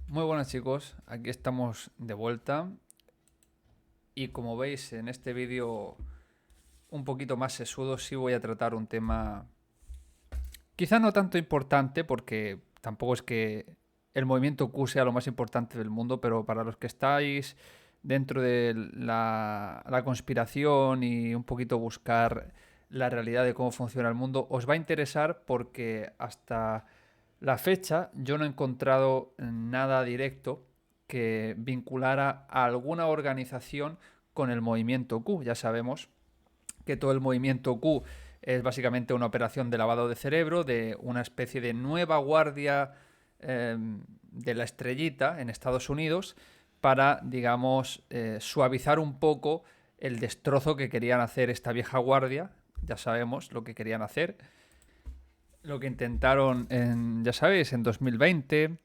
Muy buenas chicos, aquí estamos de vuelta y como veis en este vídeo un poquito más sesudo sí voy a tratar un tema quizá no tanto importante porque tampoco es que el movimiento Q sea lo más importante del mundo, pero para los que estáis dentro de la conspiración y un poquito buscar la realidad de cómo funciona el mundo, os va a interesar porque hasta la fecha yo no he encontrado nada directo que vinculara a alguna organización con el movimiento Q. Ya sabemos que todo el movimiento Q es básicamente una operación de lavado de cerebro, de una especie de nueva guardia de la estrellita en Estados Unidos para, digamos, suavizar un poco el destrozo que querían hacer esta vieja guardia. Ya sabemos lo que querían hacer, lo que intentaron, ya sabéis, en 2020,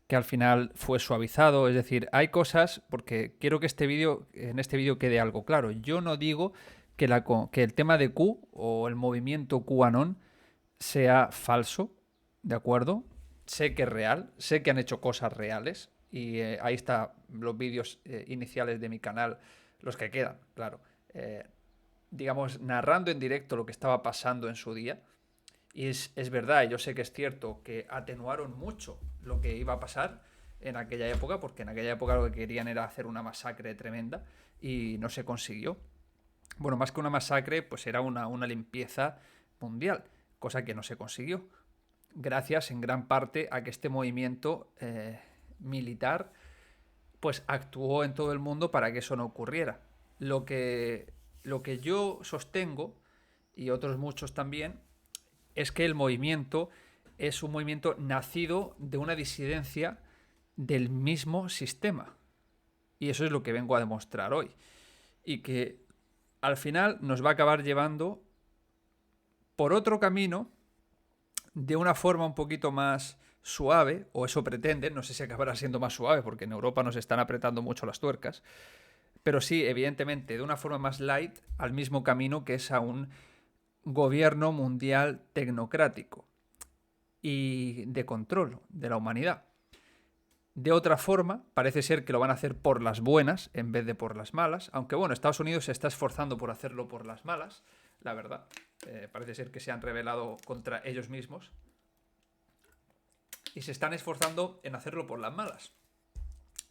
que al final fue suavizado. Es decir, hay cosas, porque quiero que en este vídeo quede algo claro. Yo no digo que el tema de Q o el movimiento QAnon sea falso, ¿de acuerdo? Sé que es real, sé que han hecho cosas reales y ahí están los vídeos iniciales de mi canal, los que quedan, claro. Eh, digamos, narrando en directo lo que estaba pasando en su día. Y es verdad, yo sé que es cierto que atenuaron mucho lo que iba a pasar en aquella época, porque en aquella época lo que querían era hacer una masacre tremenda y no se consiguió. Bueno, más que una masacre, pues era una limpieza mundial, cosa que no se consiguió, gracias en gran parte a que este movimiento militar pues actuó en todo el mundo para que eso no ocurriera. Lo que, lo que yo sostengo, y otros muchos también, es que el movimiento es un movimiento nacido de una disidencia del mismo sistema. Y eso es lo que vengo a demostrar hoy. Y que al final nos va a acabar llevando por otro camino de una forma un poquito más suave, o eso pretenden, no sé si acabará siendo más suave porque en Europa nos están apretando mucho las tuercas, pero sí, evidentemente, de una forma más light al mismo camino que es a un gobierno mundial tecnocrático y de control de la humanidad. De otra forma, parece ser que lo van a hacer por las buenas en vez de por las malas, aunque bueno, Estados Unidos se está esforzando por hacerlo por las malas, la verdad. Parece ser que se han rebelado contra ellos mismos y se están esforzando en hacerlo por las malas.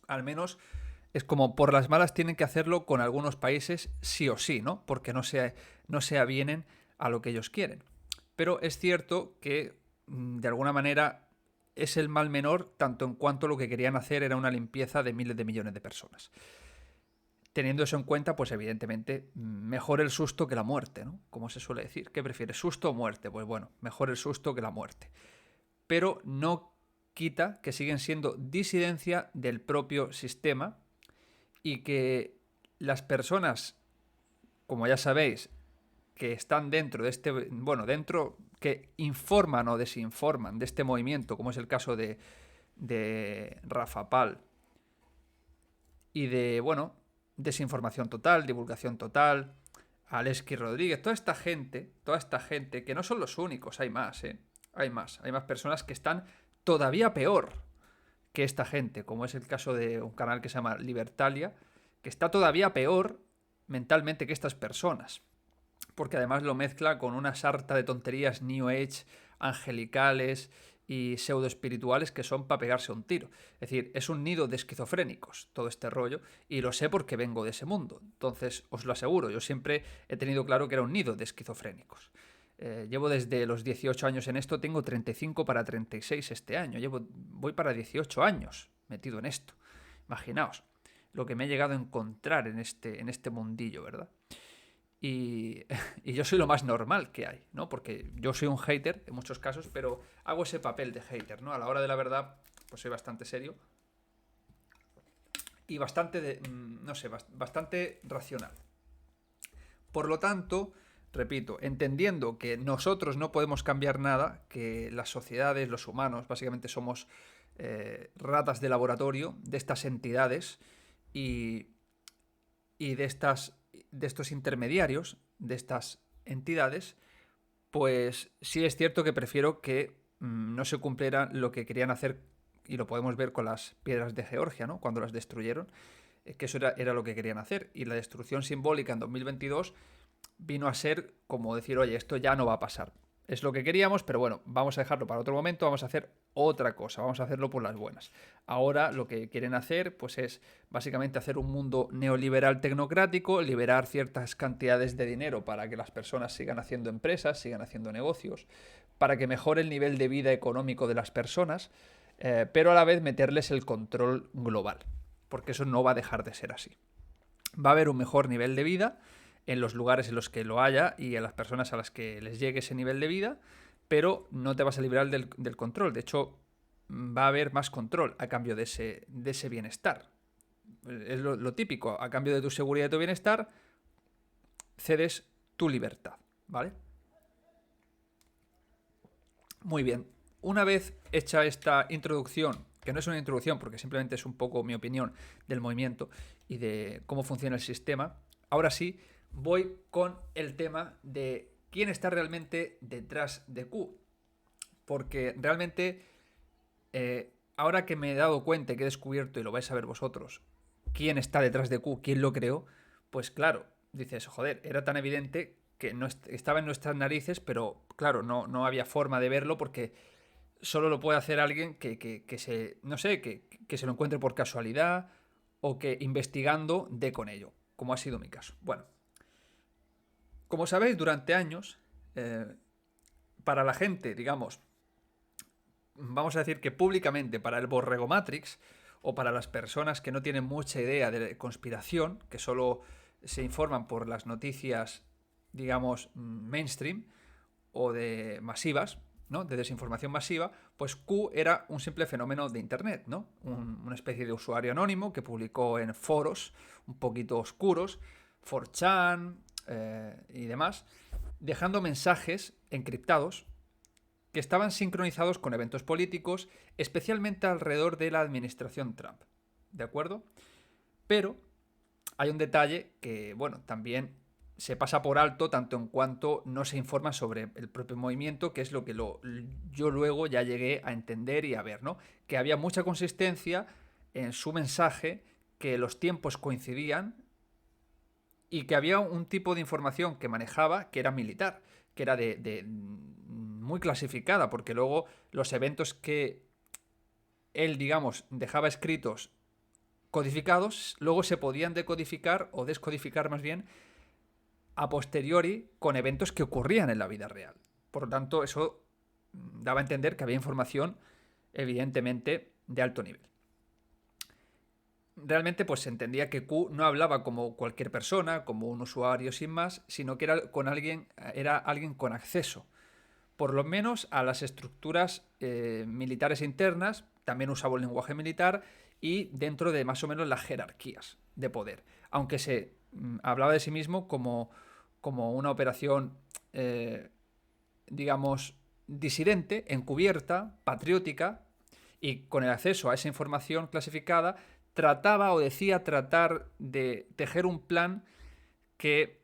Al menos es como por las malas tienen que hacerlo con algunos países sí o sí, ¿no? Porque no se avienen a lo que ellos quieren. Pero es cierto que de alguna manera es el mal menor, tanto en cuanto lo que querían hacer era una limpieza de miles de millones de personas. Teniendo eso en cuenta, pues evidentemente mejor el susto que la muerte, ¿no? Como se suele decir. ¿Qué prefieres, susto o muerte? Pues bueno, mejor el susto que la muerte. Pero no quita que siguen siendo disidencia del propio sistema y que las personas, como ya sabéis, que están dentro de este, bueno, dentro, que informan o desinforman de este movimiento, como es el caso de Rafa Pal y de, bueno, desinformación total, divulgación total, Aleski Rodríguez, toda esta gente, que no son los únicos, hay más, ¿eh? Hay más personas que están todavía peor que esta gente, como es el caso de un canal que se llama Libertalia, que está todavía peor mentalmente que estas personas, porque además lo mezcla con una sarta de tonterías New Age, angelicales y pseudo espirituales que son para pegarse un tiro. Es decir, es un nido de esquizofrénicos todo este rollo y lo sé porque vengo de ese mundo. Entonces, os lo aseguro, yo siempre he tenido claro que era un nido de esquizofrénicos. Llevo desde los 18 años en esto, tengo 35 para 36 este año. Voy para 18 años metido en esto. Imaginaos lo que me he llegado a encontrar en este mundillo, ¿verdad? Y, y yo soy lo más normal que hay, ¿no? Porque yo soy un hater en muchos casos, pero hago ese papel de hater, ¿no? A la hora de la verdad, pues soy bastante serio y bastante, no sé, bastante racional. Por lo tanto, repito, entendiendo que nosotros no podemos cambiar nada, que las sociedades, los humanos, básicamente somos ratas de laboratorio de estas entidades y, y de estos intermediarios, de estas entidades, pues sí es cierto que prefiero que no se cumpliera lo que querían hacer y lo podemos ver con las piedras de Georgia, ¿no? Cuando las destruyeron, que eso era lo que querían hacer. Y la destrucción simbólica en 2022 vino a ser como decir, oye, esto ya no va a pasar. Es lo que queríamos, pero bueno, vamos a dejarlo para otro momento, vamos a hacer otra cosa, vamos a hacerlo por las buenas. Ahora lo que quieren hacer pues es básicamente hacer un mundo neoliberal tecnocrático, liberar ciertas cantidades de dinero para que las personas sigan haciendo empresas, sigan haciendo negocios, para que mejore el nivel de vida económico de las personas, pero a la vez meterles el control global, porque eso no va a dejar de ser así. Va a haber un mejor nivel de vida en los lugares en los que lo haya y a las personas a las que les llegue ese nivel de vida, pero no te vas a liberar del control. De hecho, va a haber más control a cambio de ese bienestar. Es lo típico, a cambio de tu seguridad y tu bienestar, cedes tu libertad, ¿vale? Muy bien. Una vez hecha esta introducción, que no es una introducción porque simplemente es un poco mi opinión del movimiento y de cómo funciona el sistema, ahora sí voy con el tema de quién está realmente detrás de Q. Porque realmente, ahora que me he dado cuenta y que he descubierto, y lo vais a ver vosotros, quién está detrás de Q, quién lo creó, pues claro, dices, joder, era tan evidente que no estaba en nuestras narices, pero claro, no había forma de verlo porque solo lo puede hacer alguien que se, no sé, que se lo encuentre por casualidad o que investigando dé con ello, como ha sido mi caso. Bueno, como sabéis, durante años, para la gente, digamos, vamos a decir que públicamente, para el Borrego Matrix, o para las personas que no tienen mucha idea de conspiración, que solo se informan por las noticias, digamos, mainstream o de masivas, ¿no? De desinformación masiva, pues Q era un simple fenómeno de Internet, ¿no? Una especie de usuario anónimo que publicó en foros un poquito oscuros, 4chan y demás, dejando mensajes encriptados que estaban sincronizados con eventos políticos, especialmente alrededor de la administración Trump. ¿De acuerdo? Pero hay un detalle que, bueno, también se pasa por alto tanto en cuanto no se informa sobre el propio movimiento, que es lo que yo luego ya llegué a entender y a ver, ¿no? Que había mucha consistencia en su mensaje, que los tiempos coincidían y que había un tipo de información que manejaba que era militar, que era de muy clasificada, porque luego los eventos que él, digamos, dejaba escritos codificados, luego se podían decodificar o descodificar más bien a posteriori con eventos que ocurrían en la vida real. Por lo tanto, eso daba a entender que había información evidentemente de alto nivel. Realmente pues se entendía que Q no hablaba como cualquier persona, como un usuario sin más, sino que era alguien con acceso, por lo menos a las estructuras militares internas, también usaba un lenguaje militar y dentro de más o menos las jerarquías de poder, aunque se hablaba de sí mismo como una operación, digamos, disidente, encubierta, patriótica, y con el acceso a esa información clasificada trataba o decía tratar de tejer un plan que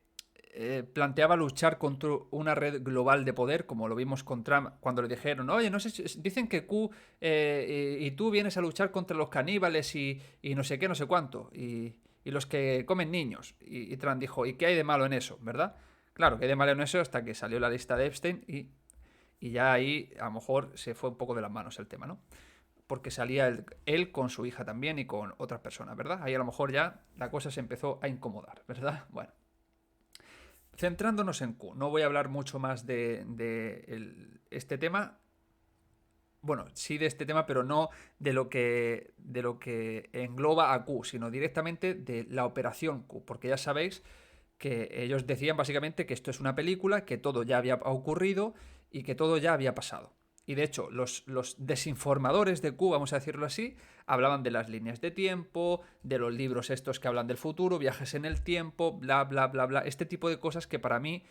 planteaba luchar contra una red global de poder, como lo vimos con Trump cuando le dijeron, oye, no sé, dicen que Q y tú vienes a luchar contra los caníbales y no sé qué, no sé cuánto, y los que comen niños. Y Trump dijo, ¿y qué hay de malo en eso? ¿Verdad? Claro, que hay de malo en eso hasta que salió la lista de Epstein y ya ahí a lo mejor se fue un poco de las manos el tema, ¿no? Porque salía él con su hija también y con otras personas, ¿verdad? Ahí a lo mejor ya la cosa se empezó a incomodar, ¿verdad? Bueno. Centrándonos en Q, no voy a hablar mucho más de este tema. Bueno, sí de este tema, pero no de lo que engloba a Q, sino directamente de la operación Q, porque ya sabéis que ellos decían básicamente que esto es una película, que todo ya había ocurrido y que todo ya había pasado. Y de hecho, los desinformadores de Q, vamos a decirlo así, hablaban de las líneas de tiempo, de los libros estos que hablan del futuro, viajes en el tiempo, bla, bla, bla, bla. Este tipo de cosas que para mí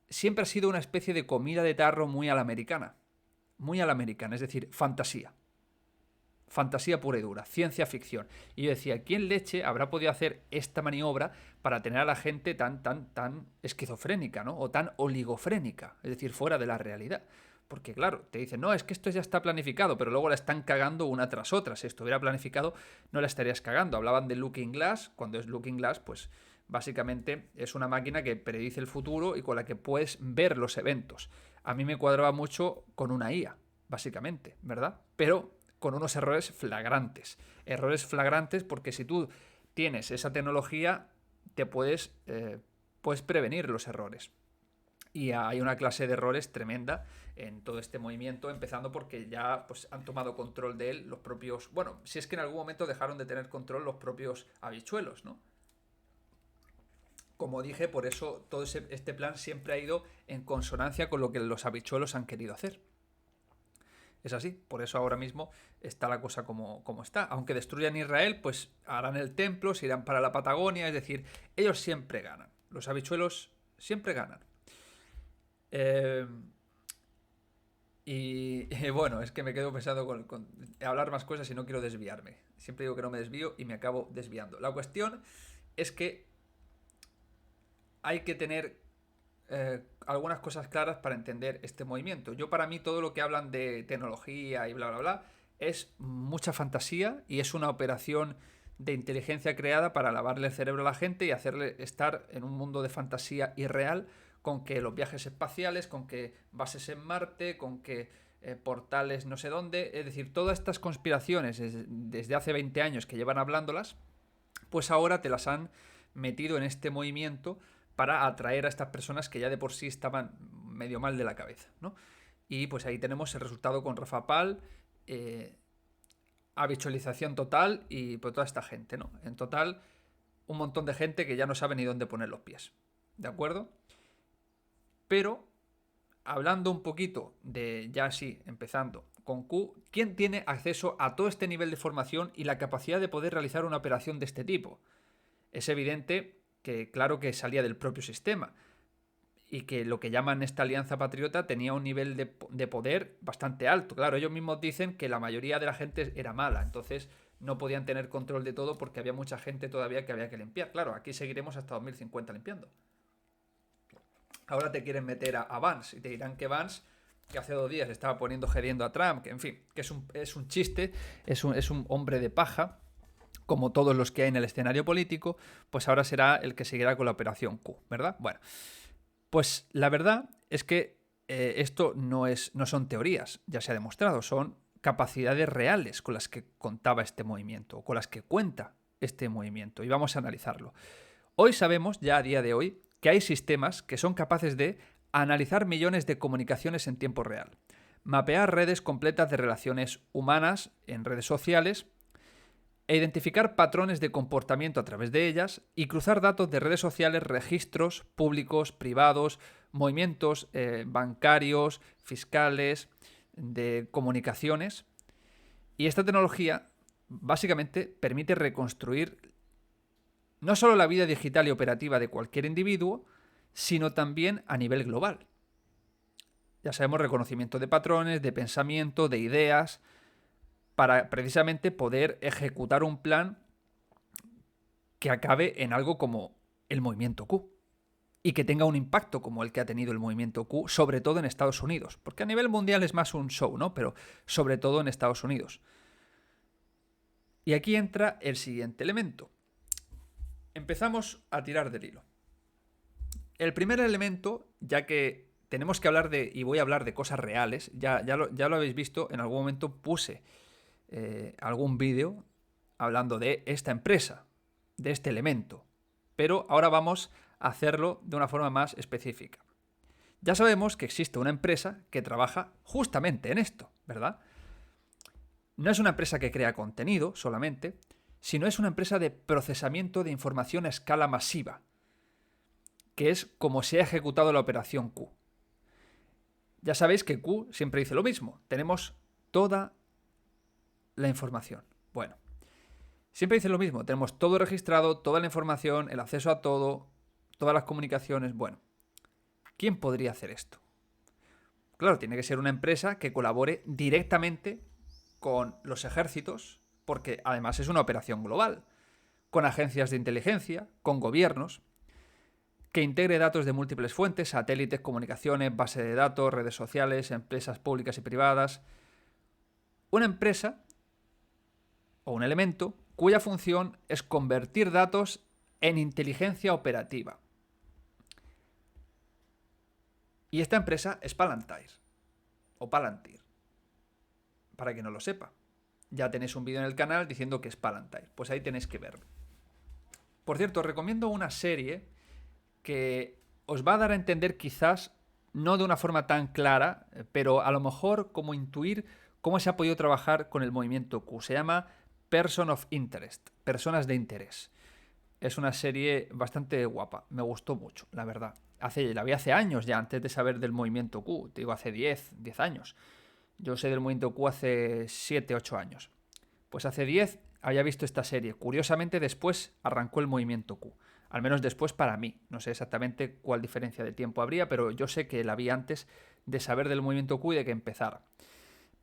siempre ha sido una especie de comida de tarro muy a la americana. Muy a la americana, es decir, fantasía. Fantasía pura y dura, ciencia ficción. Y yo decía, ¿quién leche habrá podido hacer esta maniobra para tener a la gente tan esquizofrénica, ¿no? O tan oligofrénica, es decir, fuera de la realidad? Porque claro, te dicen, no, es que esto ya está planificado, pero luego la están cagando una tras otra. Si estuviera planificado, no la estarías cagando. Hablaban de Looking Glass. Cuando es Looking Glass, pues básicamente es una máquina que predice el futuro y con la que puedes ver los eventos. A mí me cuadraba mucho con una IA, básicamente, ¿verdad? Pero con unos errores flagrantes. Errores flagrantes porque si tú tienes esa tecnología, te puedes prevenir los errores. Y hay una clase de errores tremenda en todo este movimiento, empezando porque ya pues, han tomado control de él los propios... Bueno, si es que en algún momento dejaron de tener control los propios habichuelos, ¿no? Como dije, por eso todo este plan siempre ha ido en consonancia con lo que los habichuelos han querido hacer. Es así, por eso ahora mismo está la cosa como está. Aunque destruyan Israel, pues harán el templo, se irán para la Patagonia, es decir, ellos siempre ganan. Los habichuelos siempre ganan. Bueno, es que me quedo pensando con hablar más cosas y no quiero desviarme. Siempre digo que no me desvío y me acabo desviando. La cuestión es que hay que tener algunas cosas claras para entender este movimiento. Yo para mí todo lo que hablan de tecnología y bla bla bla es mucha fantasía y es una operación de inteligencia creada para lavarle el cerebro a la gente y hacerle estar en un mundo de fantasía irreal con que los viajes espaciales, con que bases en Marte, con que portales no sé dónde, es decir, todas estas conspiraciones desde hace 20 años que llevan hablándolas, pues ahora te las han metido en este movimiento para atraer a estas personas que ya de por sí estaban medio mal de la cabeza, ¿no? Y pues ahí tenemos el resultado con Rafa Pal, habitualización total y pues toda esta gente, ¿no? En total, un montón de gente que ya no sabe ni dónde poner los pies, ¿de acuerdo? Pero, hablando un poquito de, ya así, empezando con Q, ¿quién tiene acceso a todo este nivel de formación y la capacidad de poder realizar una operación de este tipo? Es evidente que, claro que salía del propio sistema y que lo que llaman esta alianza patriota tenía un nivel de poder bastante alto. Claro, ellos mismos dicen que la mayoría de la gente era mala, entonces no podían tener control de todo porque había mucha gente todavía que había que limpiar. Claro, aquí seguiremos hasta 2050 limpiando. Ahora te quieren meter a Vance y te dirán que Vance, que hace 2 días estaba poniendo geriendo a Trump, que en fin, que es un chiste, es un hombre de paja, como todos los que hay en el escenario político, pues ahora será el que seguirá con la operación Q, ¿verdad? Bueno, pues la verdad es que esto no son teorías, ya se ha demostrado, son capacidades reales con las que contaba este movimiento, con las que cuenta este movimiento, y vamos a analizarlo. Hoy sabemos, ya a día de hoy, que hay sistemas que son capaces de analizar millones de comunicaciones en tiempo real, mapear redes completas de relaciones humanas en redes sociales, e identificar patrones de comportamiento a través de ellas y cruzar datos de redes sociales, registros públicos, privados, movimientos bancarios, fiscales, de comunicaciones. Y esta tecnología básicamente permite reconstruir no solo la vida digital y operativa de cualquier individuo, sino también a nivel global. Ya sabemos, reconocimiento de patrones, de pensamiento, de ideas, para precisamente poder ejecutar un plan que acabe en algo como el movimiento Q y que tenga un impacto como el que ha tenido el movimiento Q, sobre todo en Estados Unidos, porque a nivel mundial es más un show, ¿no? Pero sobre todo en Estados Unidos. Y aquí entra el siguiente elemento. Empezamos a tirar del hilo. El primer elemento, ya que tenemos que hablar de, y voy a hablar de cosas reales, ya lo habéis visto, en algún momento puse algún vídeo hablando de esta empresa, de este elemento, pero ahora vamos a hacerlo de una forma más específica. Ya sabemos que existe una empresa que trabaja justamente en esto, ¿verdad? No es una empresa que crea contenido solamente, sino es una empresa de procesamiento de información a escala masiva, que es como se ha ejecutado la operación Q. Ya sabéis que Q siempre dice lo mismo, tenemos toda la información. Bueno, siempre dice lo mismo, tenemos todo registrado, toda la información, el acceso a todo, todas las comunicaciones. Bueno, ¿quién podría hacer esto? Claro, tiene que ser una empresa que colabore directamente con los ejércitos, porque además es una operación global, con agencias de inteligencia, con gobiernos, que integre datos de múltiples fuentes, satélites, comunicaciones, base de datos, redes sociales, empresas públicas y privadas. Una empresa o un elemento cuya función es convertir datos en inteligencia operativa. Y esta empresa es Palantir, o Palantir, para quien no lo sepa. Ya tenéis un vídeo en el canal diciendo que es Palantir, pues ahí tenéis que verlo. Por cierto, os recomiendo una serie que os va a dar a entender quizás, no de una forma tan clara, pero a lo mejor como intuir cómo se ha podido trabajar con el movimiento Q. Se llama Person of Interest, personas de interés. Es una serie bastante guapa, me gustó mucho, la verdad. La vi hace años ya, antes de saber del movimiento Q, te digo hace 10 años. Yo sé del movimiento Q hace 7, 8 años. Pues hace 10 había visto esta serie. Curiosamente después arrancó el movimiento Q. Al menos después para mí. No sé exactamente cuál diferencia de tiempo habría, pero yo sé que la vi antes de saber del movimiento Q y de que empezara.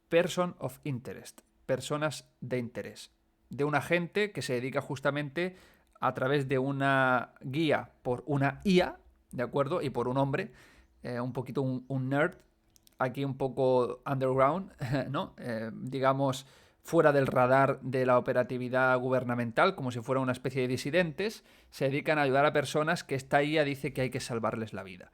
Person of Interest, personas de interés. De una gente que se dedica justamente a través de una guía por una IA, ¿de acuerdo? Y por un hombre, un poquito un nerd, aquí un poco underground, ¿no? Digamos, fuera del radar de la operatividad gubernamental, como si fuera una especie de disidentes, se dedican a ayudar a personas que esta IA dice que hay que salvarles la vida.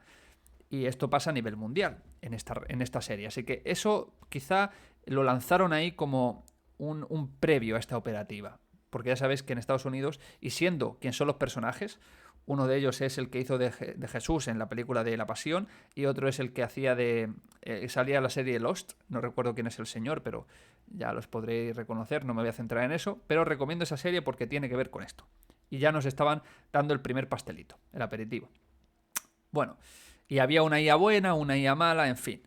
Y esto pasa a nivel mundial en esta serie. Así que eso quizá lo lanzaron ahí como un previo a esta operativa. Porque ya sabéis que en Estados Unidos, y siendo quien son los personajes, uno de ellos es el que hizo de Jesús en la película de La Pasión, y otro es el que hacía salía en la serie Lost. No recuerdo quién es el señor, pero ya los podréis reconocer, no me voy a centrar en eso. Pero recomiendo esa serie porque tiene que ver con esto. Y ya nos estaban dando el primer pastelito, el aperitivo. Bueno, y había una IA buena, una IA mala, en fin.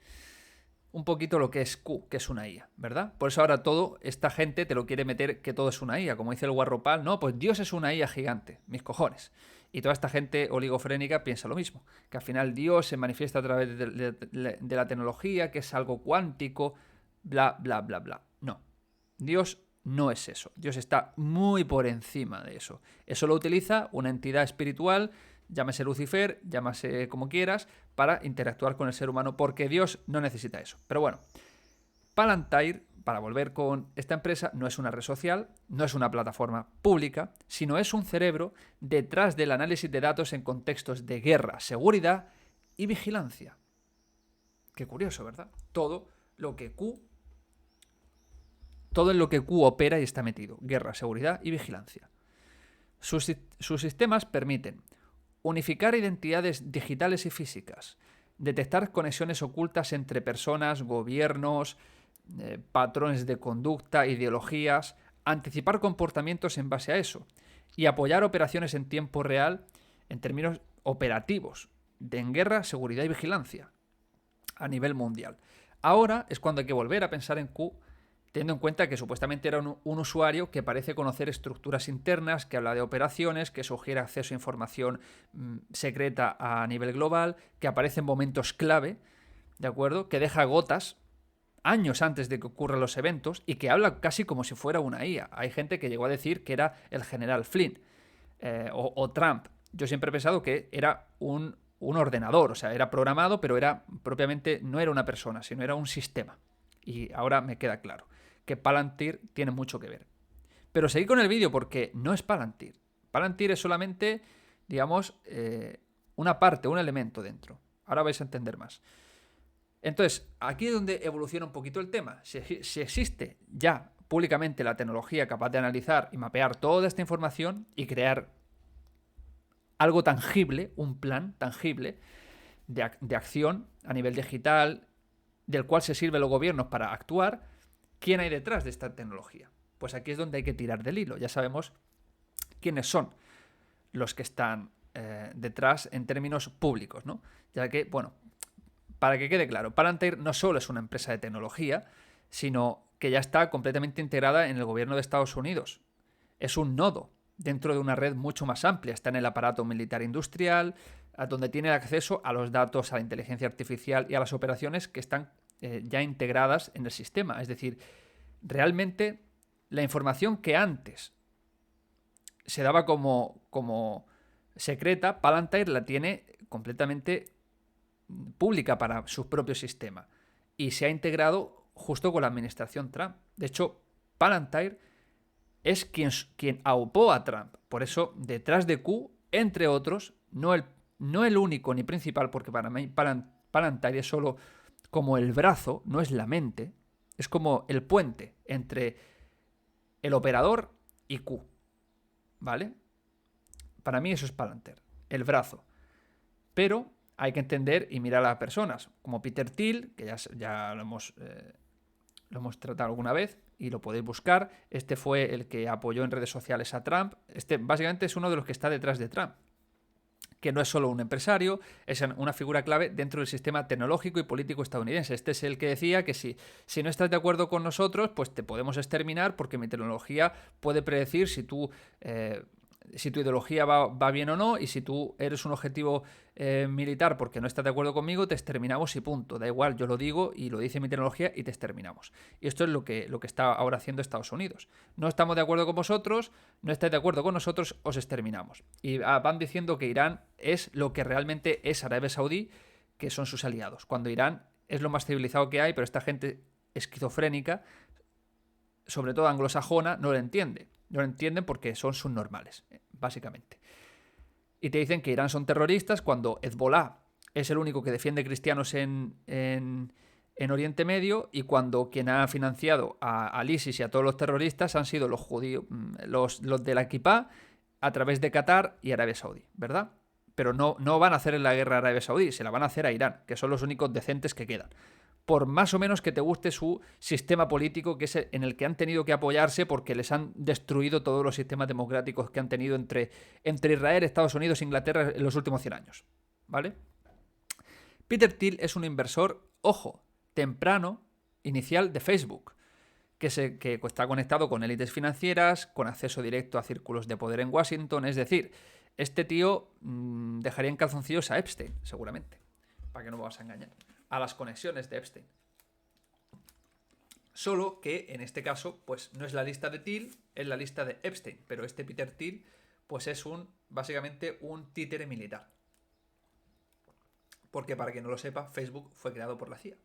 Un poquito lo que es Q, que es una IA, ¿verdad? Por eso ahora esta gente te lo quiere meter que todo es una IA. Como dice el Guarropal, no, pues Dios es una IA gigante, mis cojones. Y toda esta gente oligofrénica piensa lo mismo, que al final Dios se manifiesta a través de la tecnología, que es algo cuántico, bla, bla, bla, bla. No, Dios no es eso. Dios está muy por encima de eso. Eso lo utiliza una entidad espiritual, llámese Lucifer, llámase como quieras, para interactuar con el ser humano, porque Dios no necesita eso. Pero bueno, Palantir, para volver con esta empresa, no es una red social, no es una plataforma pública, sino es un cerebro detrás del análisis de datos en contextos de guerra, seguridad y vigilancia. Qué curioso, ¿verdad? Todo en lo que Q opera y está metido. Guerra, seguridad y vigilancia. Sus sistemas permiten unificar identidades digitales y físicas, detectar conexiones ocultas entre personas, gobiernos, patrones de conducta, ideologías, anticipar comportamientos en base a eso y apoyar operaciones en tiempo real en términos operativos, en guerra, seguridad y vigilancia a nivel mundial. Ahora es cuando hay que volver a pensar en Q, teniendo en cuenta que supuestamente era un usuario que parece conocer estructuras internas, que habla de operaciones, que sugiere acceso a información secreta a nivel global, que aparece en momentos clave, ¿de acuerdo? Que deja gotas años antes de que ocurran los eventos y que habla casi como si fuera una IA. Hay gente que llegó a decir que era el general Flynn o Trump. Yo siempre he pensado que era un ordenador, o sea, era programado, pero no era una persona, sino era un sistema. Y ahora me queda claro que Palantir tiene mucho que ver. Pero seguí con el vídeo porque no es Palantir. Palantir es solamente, digamos, una parte, un elemento dentro. Ahora vais a entender más. Entonces, aquí es donde evoluciona un poquito el tema. Si existe ya públicamente la tecnología capaz de analizar y mapear toda esta información y crear algo tangible, un plan tangible de acción a nivel digital, del cual se sirven los gobiernos para actuar, ¿quién hay detrás de esta tecnología? Pues aquí es donde hay que tirar del hilo. Ya sabemos quiénes son los que están detrás en términos públicos, ¿no? Ya que, bueno, para que quede claro, Palantir no solo es una empresa de tecnología, sino que ya está completamente integrada en el gobierno de Estados Unidos. Es un nodo dentro de una red mucho más amplia. Está en el aparato militar industrial, donde tiene acceso a los datos, a la inteligencia artificial y a las operaciones que están ya integradas en el sistema. Es decir, realmente la información que antes se daba como secreta, Palantir la tiene completamente pública para su propio sistema y se ha integrado justo con la administración Trump. De hecho, Palantir es quien aupó a Trump. Por eso, detrás de Q, entre otros, no el único ni principal, porque para mí Palantir es solo como el brazo, no es la mente, es como el puente entre el operador y Q. ¿Vale? Para mí eso es Palantir, el brazo. Pero hay que entender y mirar a las personas, como Peter Thiel, que ya lo hemos tratado alguna vez y lo podéis buscar. Este fue el que apoyó en redes sociales a Trump. Este básicamente es uno de los que está detrás de Trump, que no es solo un empresario, es una figura clave dentro del sistema tecnológico y político estadounidense. Este es el que decía que si no estás de acuerdo con nosotros, pues te podemos exterminar porque mi tecnología puede predecir si tu ideología va bien o no, y si tú eres un objetivo militar porque no estás de acuerdo conmigo, te exterminamos y punto. Da igual, yo lo digo y lo dice mi tecnología y te exterminamos. Y esto es lo que está ahora haciendo Estados Unidos. No estamos de acuerdo con vosotros, no estáis de acuerdo con nosotros, os exterminamos. Y van diciendo que Irán es lo que realmente es Arabia Saudí, que son sus aliados. Cuando Irán es lo más civilizado que hay, pero esta gente esquizofrénica, sobre todo anglosajona, no lo entiende. No lo entienden porque son subnormales, básicamente. Y te dicen que Irán son terroristas cuando Hezbollah es el único que defiende cristianos en Oriente Medio, y cuando quien ha financiado al ISIS y a todos los terroristas han sido los judíos, los de la Kipá, a través de Qatar y Arabia Saudí, ¿verdad? Pero no van a hacer la guerra a Arabia Saudí, se la van a hacer a Irán, que son los únicos decentes que quedan. Por más o menos que te guste su sistema político, que es en el que han tenido que apoyarse porque les han destruido todos los sistemas democráticos que han tenido entre Israel, Estados Unidos e Inglaterra en los últimos 100 años. ¿Vale? Peter Thiel es un inversor, ojo, temprano, inicial de Facebook, que está conectado con élites financieras, con acceso directo a círculos de poder en Washington. Es decir, este tío dejaría en calzoncillos a Epstein, seguramente. ¿Para qué no me vas a engañar? A las conexiones de Epstein. Solo que en este caso, pues no es la lista de Thiel, es la lista de Epstein. Pero este Peter Thiel, pues es básicamente un títere militar. Porque para quien no lo sepa, Facebook fue creado por la CIA.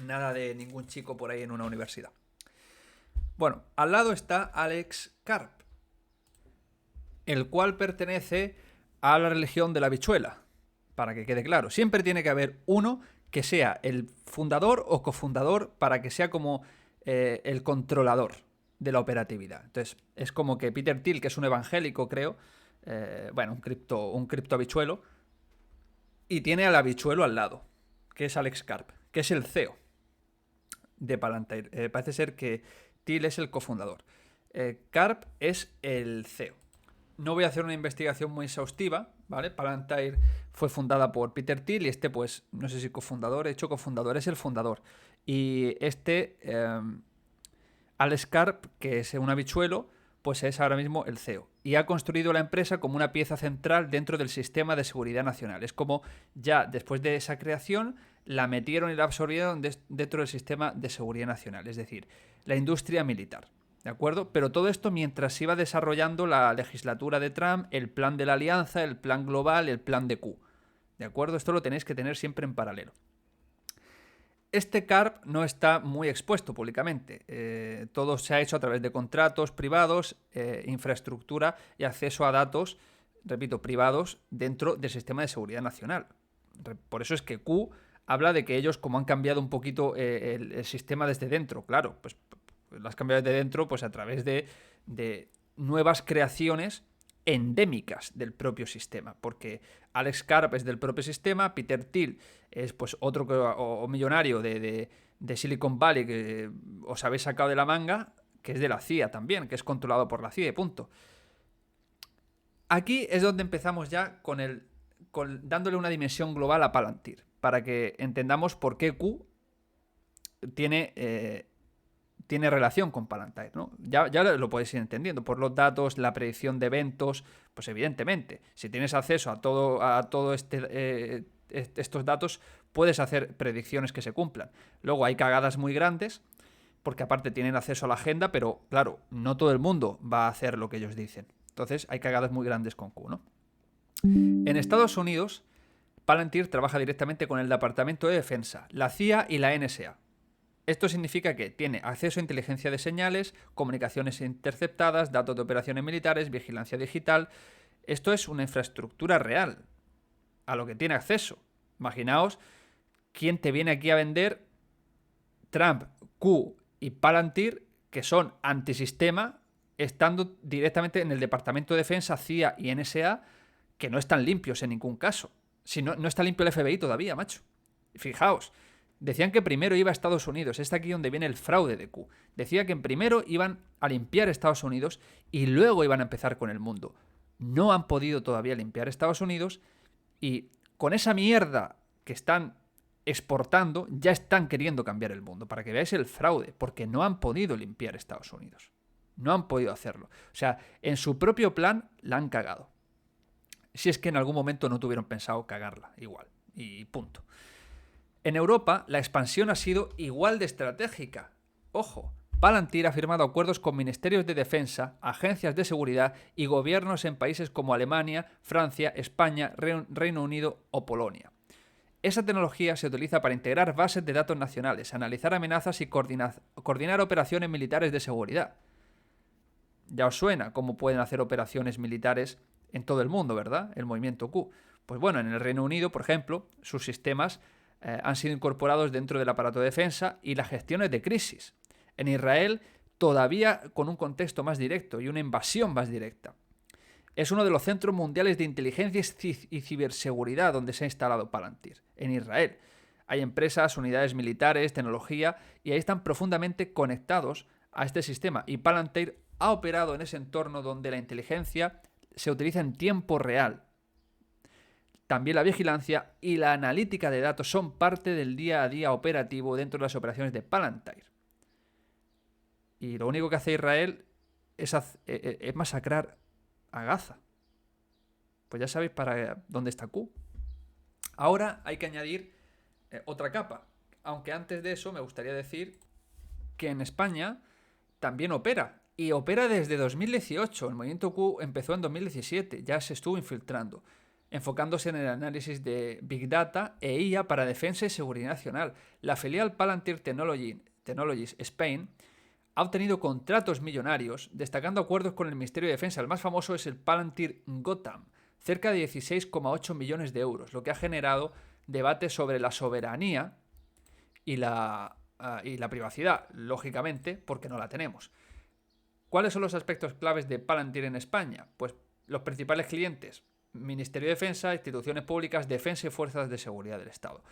Nada de ningún chico por ahí en una universidad. Bueno, al lado está Alex Karp, el cual pertenece a la religión de la habichuela. Para que quede claro, siempre tiene que haber uno que sea el fundador o cofundador para que sea como el controlador de la operatividad. Entonces, es como que Peter Thiel, que es un evangélico, creo, un cripto habichuelo, y tiene al habichuelo al lado, que es Alex Karp, que es el CEO de Palantir. Parece ser que Thiel es el cofundador. Karp es el CEO. No voy a hacer una investigación muy exhaustiva, ¿vale? Palantir fue fundada por Peter Thiel y pues, no sé si cofundador, cofundador, es el fundador. Y Alex Karp, que es un habichuelo, pues es ahora mismo el CEO. Y ha construido la empresa como una pieza central dentro del sistema de seguridad nacional. Es como ya después de esa creación la metieron y la absorbieron dentro del sistema de seguridad nacional, es decir, la industria militar. ¿De acuerdo? Pero todo esto mientras se iba desarrollando la legislatura de Trump, el plan de la alianza, el plan global, el plan de Q. ¿De acuerdo? Esto lo tenéis que tener siempre en paralelo. Este Karp no está muy expuesto públicamente. Todo se ha hecho a través de contratos privados, infraestructura y acceso a datos, repito, privados dentro del sistema de seguridad nacional. Por eso es que Q habla de que ellos, como han cambiado un poquito el sistema desde dentro, claro, pues lo has cambiado desde dentro pues a través de nuevas creaciones endémicas del propio sistema, porque Alex Karp es del propio sistema, Peter Thiel es pues otro millonario de Silicon Valley que os habéis sacado de la manga, que es de la CIA también, que es controlado por la CIA y punto. Aquí es donde empezamos ya dándole una dimensión global a Palantir, para que entendamos por qué Q tiene relación con Palantir, ¿no? Ya lo podéis ir entendiendo. Por los datos, la predicción de eventos, pues evidentemente, si tienes acceso a todo estos datos, puedes hacer predicciones que se cumplan. Luego hay cagadas muy grandes, porque aparte tienen acceso a la agenda, pero claro, no todo el mundo va a hacer lo que ellos dicen. Entonces hay cagadas muy grandes con Q, ¿no? En Estados Unidos, Palantir trabaja directamente con el Departamento de Defensa, la CIA y la NSA. Esto significa que tiene acceso a inteligencia de señales, comunicaciones interceptadas, datos de operaciones militares, vigilancia digital. Esto es una infraestructura real a lo que tiene acceso. Imaginaos quién te viene aquí a vender Trump, Q y Palantir, que son antisistema, estando directamente en el Departamento de Defensa, CIA y NSA, que no están limpios en ningún caso. Si no está limpio el FBI todavía, macho. Fijaos. Decían que primero iba a Estados Unidos. Es aquí donde viene el fraude de Q. Decía que primero iban a limpiar Estados Unidos y luego iban a empezar con el mundo. No han podido todavía limpiar Estados Unidos y con esa mierda que están exportando ya están queriendo cambiar el mundo. Para que veáis el fraude, porque no han podido limpiar Estados Unidos. No han podido hacerlo. O sea, en su propio plan la han cagado. Si es que en algún momento no tuvieron pensado cagarla, igual. Y punto. En Europa, la expansión ha sido igual de estratégica. Ojo, Palantir ha firmado acuerdos con ministerios de defensa, agencias de seguridad y gobiernos en países como Alemania, Francia, España, Reino Unido o Polonia. Esa tecnología se utiliza para integrar bases de datos nacionales, analizar amenazas y coordinar operaciones militares de seguridad. Ya os suena cómo pueden hacer operaciones militares en todo el mundo, ¿verdad? El movimiento Q. Pues bueno, en el Reino Unido, por ejemplo, sus sistemas han sido incorporados dentro del aparato de defensa y las gestiones de crisis. En Israel, todavía con un contexto más directo y una invasión más directa. Es uno de los centros mundiales de inteligencia y ciberseguridad donde se ha instalado Palantir, en Israel. Hay empresas, unidades militares, tecnología, y ahí están profundamente conectados a este sistema. Y Palantir ha operado en ese entorno donde la inteligencia se utiliza en tiempo real. También la vigilancia y la analítica de datos son parte del día a día operativo dentro de las operaciones de Palantir. Y lo único que hace Israel es masacrar a Gaza. Pues ya sabéis para dónde está Q. Ahora hay que añadir otra capa. Aunque antes de eso me gustaría decir que en España también opera. Y opera desde 2018. El movimiento Q empezó en 2017. Ya se estuvo infiltrando, enfocándose en el análisis de Big Data e IA para defensa y seguridad nacional. La filial Palantir Technologies Spain ha obtenido contratos millonarios, destacando acuerdos con el Ministerio de Defensa. El más famoso es el Palantir Gotham, cerca de 16,8 millones de euros, lo que ha generado debate sobre la soberanía y la privacidad, lógicamente, porque no la tenemos. ¿Cuáles son los aspectos claves de Palantir en España? Pues los principales clientes: Ministerio de Defensa, instituciones públicas, defensa y fuerzas de seguridad del Estado.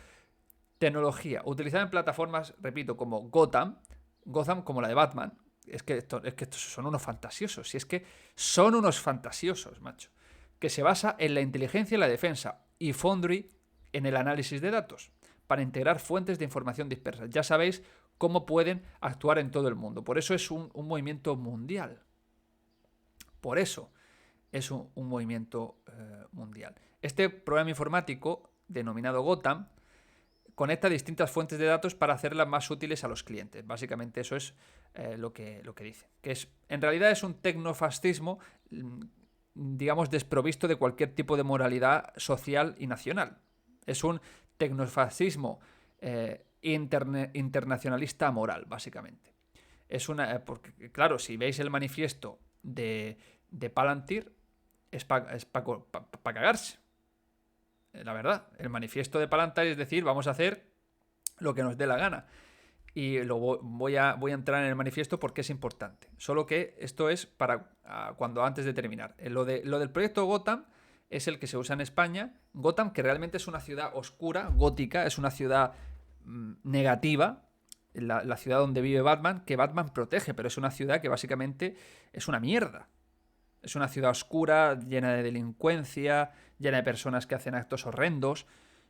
Tecnología, utilizada en plataformas, repito, como Gotham como la de Batman. Es que estos son unos fantasiosos. Si es que son unos fantasiosos, macho. Que se basa en la inteligencia y la defensa. Y Foundry en el análisis de datos, para integrar fuentes de información dispersas. Ya sabéis cómo pueden actuar en todo el mundo. Por eso es un movimiento mundial. Por eso es un movimiento mundial. Este programa informático, denominado Gotham, conecta distintas fuentes de datos para hacerlas más útiles a los clientes. Básicamente eso es lo que dice. Que en realidad es un tecnofascismo, digamos, desprovisto de cualquier tipo de moralidad social y nacional. Es un tecnofascismo internacionalista moral, básicamente. Porque, claro, si veis el manifiesto de Palantir, es para cagarse. La verdad, el manifiesto de Palantir es decir, vamos a hacer lo que nos dé la gana. Y voy a entrar en el manifiesto porque es importante. Solo que esto es para antes de terminar. Lo del proyecto Gotham es el que se usa en España. Gotham, que realmente es una ciudad oscura, gótica, es una ciudad negativa, la ciudad donde vive Batman, que Batman protege, pero es una ciudad que básicamente es una mierda. Es una ciudad oscura, llena de delincuencia, llena de personas que hacen actos horrendos,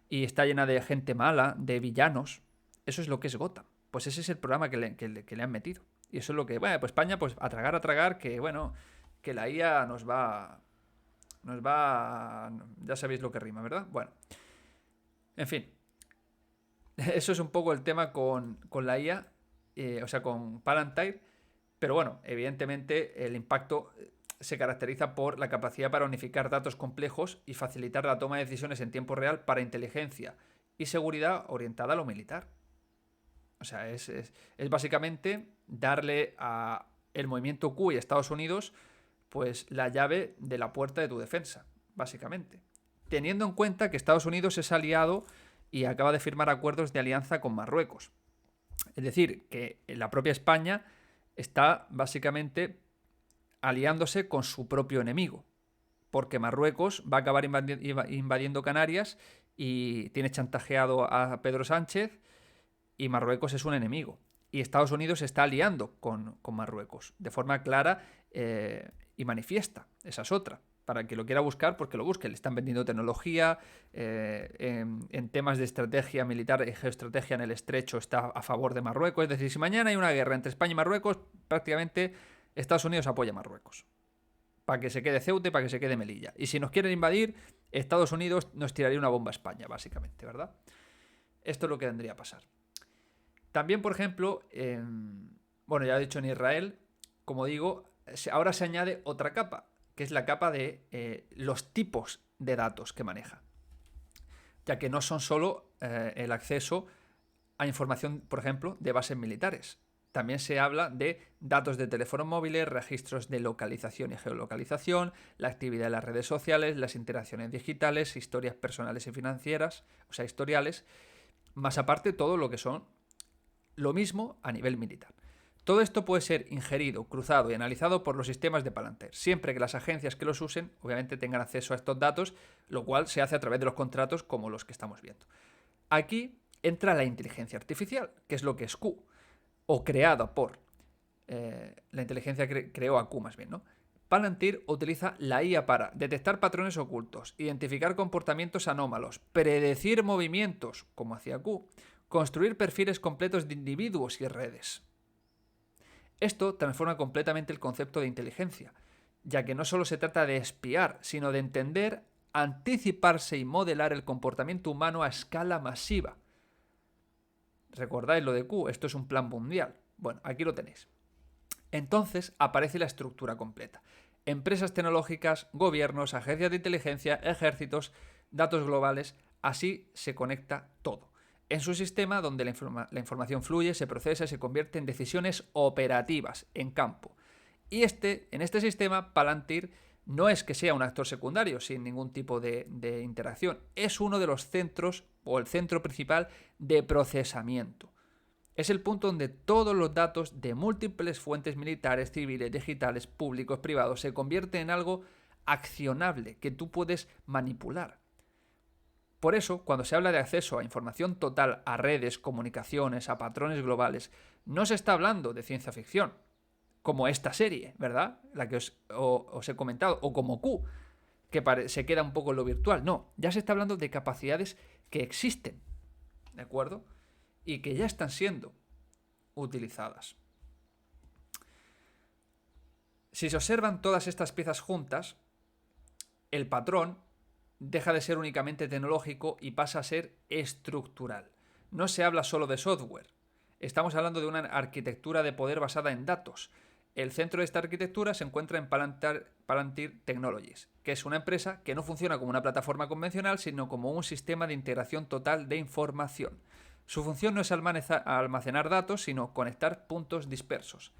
y está llena de gente mala, de villanos. Eso es lo que es Gotham. Pues ese es el programa que le han metido. Y eso es lo que... Bueno, pues España, pues a tragar, que bueno, que la IA nos va... Ya sabéis lo que rima, ¿verdad? Bueno. En fin. Eso es un poco el tema con la IA, o sea, con Palantir. Pero bueno, evidentemente el impacto... se caracteriza por la capacidad para unificar datos complejos y facilitar la toma de decisiones en tiempo real para inteligencia y seguridad orientada a lo militar. O sea, es básicamente darle a el movimiento Q y Estados Unidos pues la llave de la puerta de tu defensa, básicamente. Teniendo en cuenta que Estados Unidos es aliado y acaba de firmar acuerdos de alianza con Marruecos. Es decir, que la propia España está básicamente aliándose con su propio enemigo, porque Marruecos va a acabar invadiendo Canarias y tiene chantajeado a Pedro Sánchez y Marruecos es un enemigo. Y Estados Unidos se está aliando con Marruecos de forma clara y manifiesta. Esa es otra. Para el que lo quiera buscar, pues que lo busque. Le están vendiendo tecnología, en temas de estrategia militar y geoestrategia en el estrecho está a favor de Marruecos. Es decir, si mañana hay una guerra entre España y Marruecos, prácticamente Estados Unidos apoya a Marruecos. Para que se quede Ceuta y para que se quede Melilla. Y si nos quieren invadir, Estados Unidos nos tiraría una bomba a España, básicamente, ¿verdad? Esto es lo que vendría a pasar. También, por ejemplo, bueno, ya he dicho en Israel, como digo, ahora se añade otra capa, que es la capa de los tipos de datos que maneja. Ya que no son solo el acceso a información, por ejemplo, de bases militares. También se habla de datos de teléfonos móviles, registros de localización y geolocalización, la actividad de las redes sociales, las interacciones digitales, historias personales y financieras, o sea, historiales, más aparte todo lo que son lo mismo a nivel militar. Todo esto puede ser ingerido, cruzado y analizado por los sistemas de Palantir, siempre que las agencias que los usen, obviamente, tengan acceso a estos datos, lo cual se hace a través de los contratos como los que estamos viendo. Aquí entra la inteligencia artificial, que es lo que es Q, o creada por... la inteligencia creó a Q más bien, ¿no? Palantir utiliza la IA para detectar patrones ocultos, identificar comportamientos anómalos, predecir movimientos, como hacía Q, construir perfiles completos de individuos y redes. Esto transforma completamente el concepto de inteligencia, ya que no solo se trata de espiar, sino de entender, anticiparse y modelar el comportamiento humano a escala masiva. ¿Recordáis lo de Q? Esto es un plan mundial. Bueno, aquí lo tenéis. Entonces aparece la estructura completa. Empresas tecnológicas, gobiernos, agencias de inteligencia, ejércitos, datos globales, así se conecta todo. En su sistema donde la información fluye, se procesa y se convierte en decisiones operativas en campo. Y en este sistema, Palantir no es que sea un actor secundario sin ningún tipo de interacción, es uno de los centros o el centro principal de procesamiento. Es el punto donde todos los datos de múltiples fuentes militares, civiles, digitales, públicos, privados se convierten en algo accionable que tú puedes manipular. Por eso, cuando se habla de acceso a información total, a redes, comunicaciones, a patrones globales, no se está hablando de ciencia ficción, como esta serie, ¿verdad? La que os he comentado, o como Q, que se queda un poco en lo virtual. No, ya se está hablando de capacidades que existen, ¿de acuerdo? Y que ya están siendo utilizadas. Si se observan todas estas piezas juntas, el patrón deja de ser únicamente tecnológico y pasa a ser estructural. No se habla solo de software. Estamos hablando de una arquitectura de poder basada en datos. El centro de esta arquitectura se encuentra en Palantir Technologies, que es una empresa que no funciona como una plataforma convencional, sino como un sistema de integración total de información. Su función no es almacenar datos, sino conectar puntos dispersos.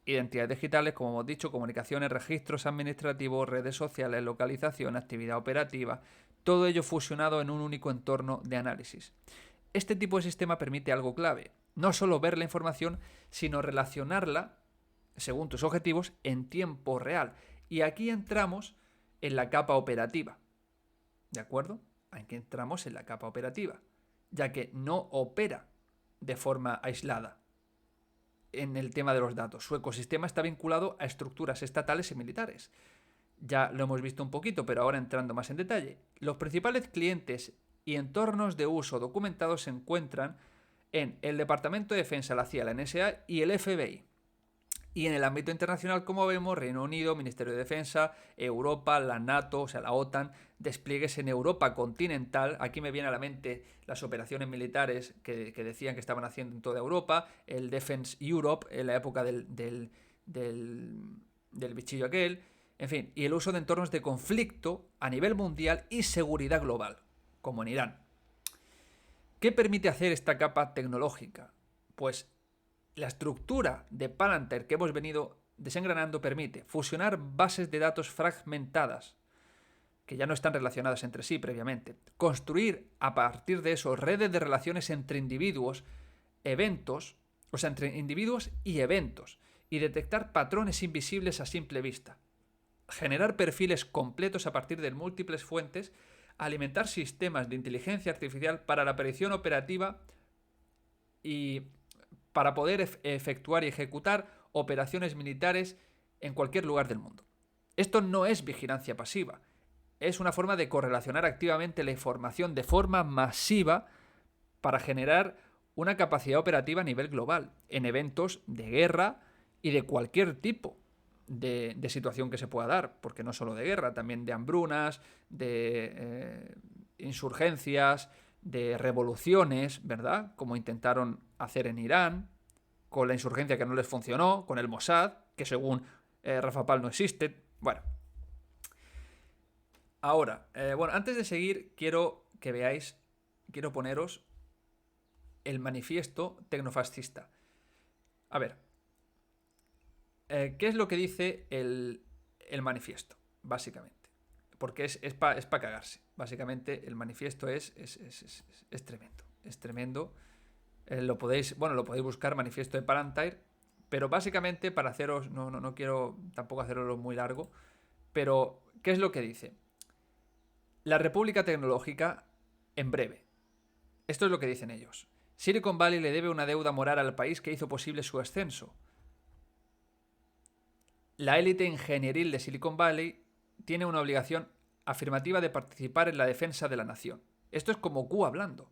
Identidades digitales, como hemos dicho, comunicaciones, registros administrativos, redes sociales, localización, actividad operativa, todo ello fusionado en un único entorno de análisis. Este tipo de sistema permite algo clave, no solo ver la información, sino relacionarla, según tus objetivos, en tiempo real. Y aquí entramos en la capa operativa, ¿de acuerdo? Aquí entramos en la capa operativa, ya que no opera de forma aislada en el tema de los datos. Su ecosistema está vinculado a estructuras estatales y militares. Ya lo hemos visto un poquito, pero ahora entrando más en detalle. Los principales clientes y entornos de uso documentados se encuentran en el Departamento de Defensa, la CIA, la NSA y el FBI. Y en el ámbito internacional, como vemos, Reino Unido, Ministerio de Defensa, Europa, la NATO, o sea, la OTAN, despliegues en Europa continental. Aquí me viene a la mente las operaciones militares que decían que estaban haciendo en toda Europa, el Defense Europe en la época del bichillo aquel, En fin, y el uso de entornos de conflicto a nivel mundial y seguridad global, como en Irán. ¿Qué permite hacer esta capa tecnológica? Pues la estructura de Palantir que hemos venido desengranando permite fusionar bases de datos fragmentadas, que ya no están relacionadas entre sí previamente, construir a partir de eso redes de relaciones entre individuos, eventos, o sea, entre individuos y eventos, y detectar patrones invisibles a simple vista, generar perfiles completos a partir de múltiples fuentes, alimentar sistemas de inteligencia artificial para la predicción operativa y para poder efectuar y ejecutar operaciones militares en cualquier lugar del mundo. Esto no es vigilancia pasiva, es una forma de correlacionar activamente la información de forma masiva para generar una capacidad operativa a nivel global, en eventos de guerra y de cualquier tipo de situación que se pueda dar, porque no solo de guerra, también de hambrunas, de insurgencias, de revoluciones, ¿verdad? Como intentaron hacer en Irán, con la insurgencia que no les funcionó, con el Mossad, que según Rafa Pal no existe. Bueno. Ahora, antes de seguir, quiero que veáis, quiero poneros el manifiesto tecnofascista. A ver, ¿qué es lo que dice el manifiesto? Básicamente. Porque es para cagarse. Básicamente, el manifiesto es tremendo. Es tremendo. Lo podéis buscar, manifiesto de Palantir. Pero básicamente, para haceros, no quiero tampoco hacerlo muy largo, pero ¿qué es lo que dice? La República Tecnológica, en breve. Esto es lo que dicen ellos. Silicon Valley le debe una deuda moral al país que hizo posible su ascenso. La élite ingenieril de Silicon Valley tiene una obligación afirmativa de participar en la defensa de la nación. Esto es como Q hablando.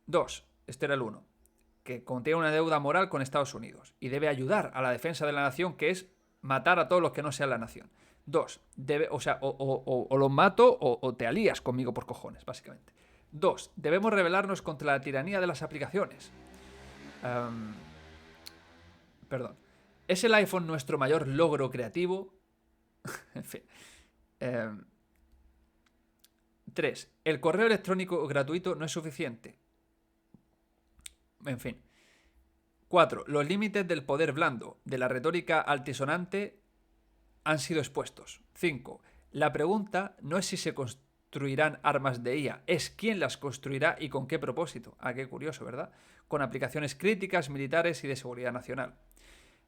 2. Este era el 1. Que contiene una deuda moral con Estados Unidos y debe ayudar a la defensa de la nación, que es matar a todos los que no sean la nación. 2. O los mato o te alías conmigo por cojones, básicamente. 2. Debemos rebelarnos contra la tiranía de las aplicaciones. Perdón. ¿Es el iPhone nuestro mayor logro creativo? En fin. 3. El correo electrónico gratuito no es suficiente. En fin. 4. Los límites del poder blando, de la retórica altisonante, han sido expuestos. 5. La pregunta no es si se construirán armas de IA, es quién las construirá y con qué propósito. Ah, qué curioso, ¿verdad? Con aplicaciones críticas, militares y de seguridad nacional.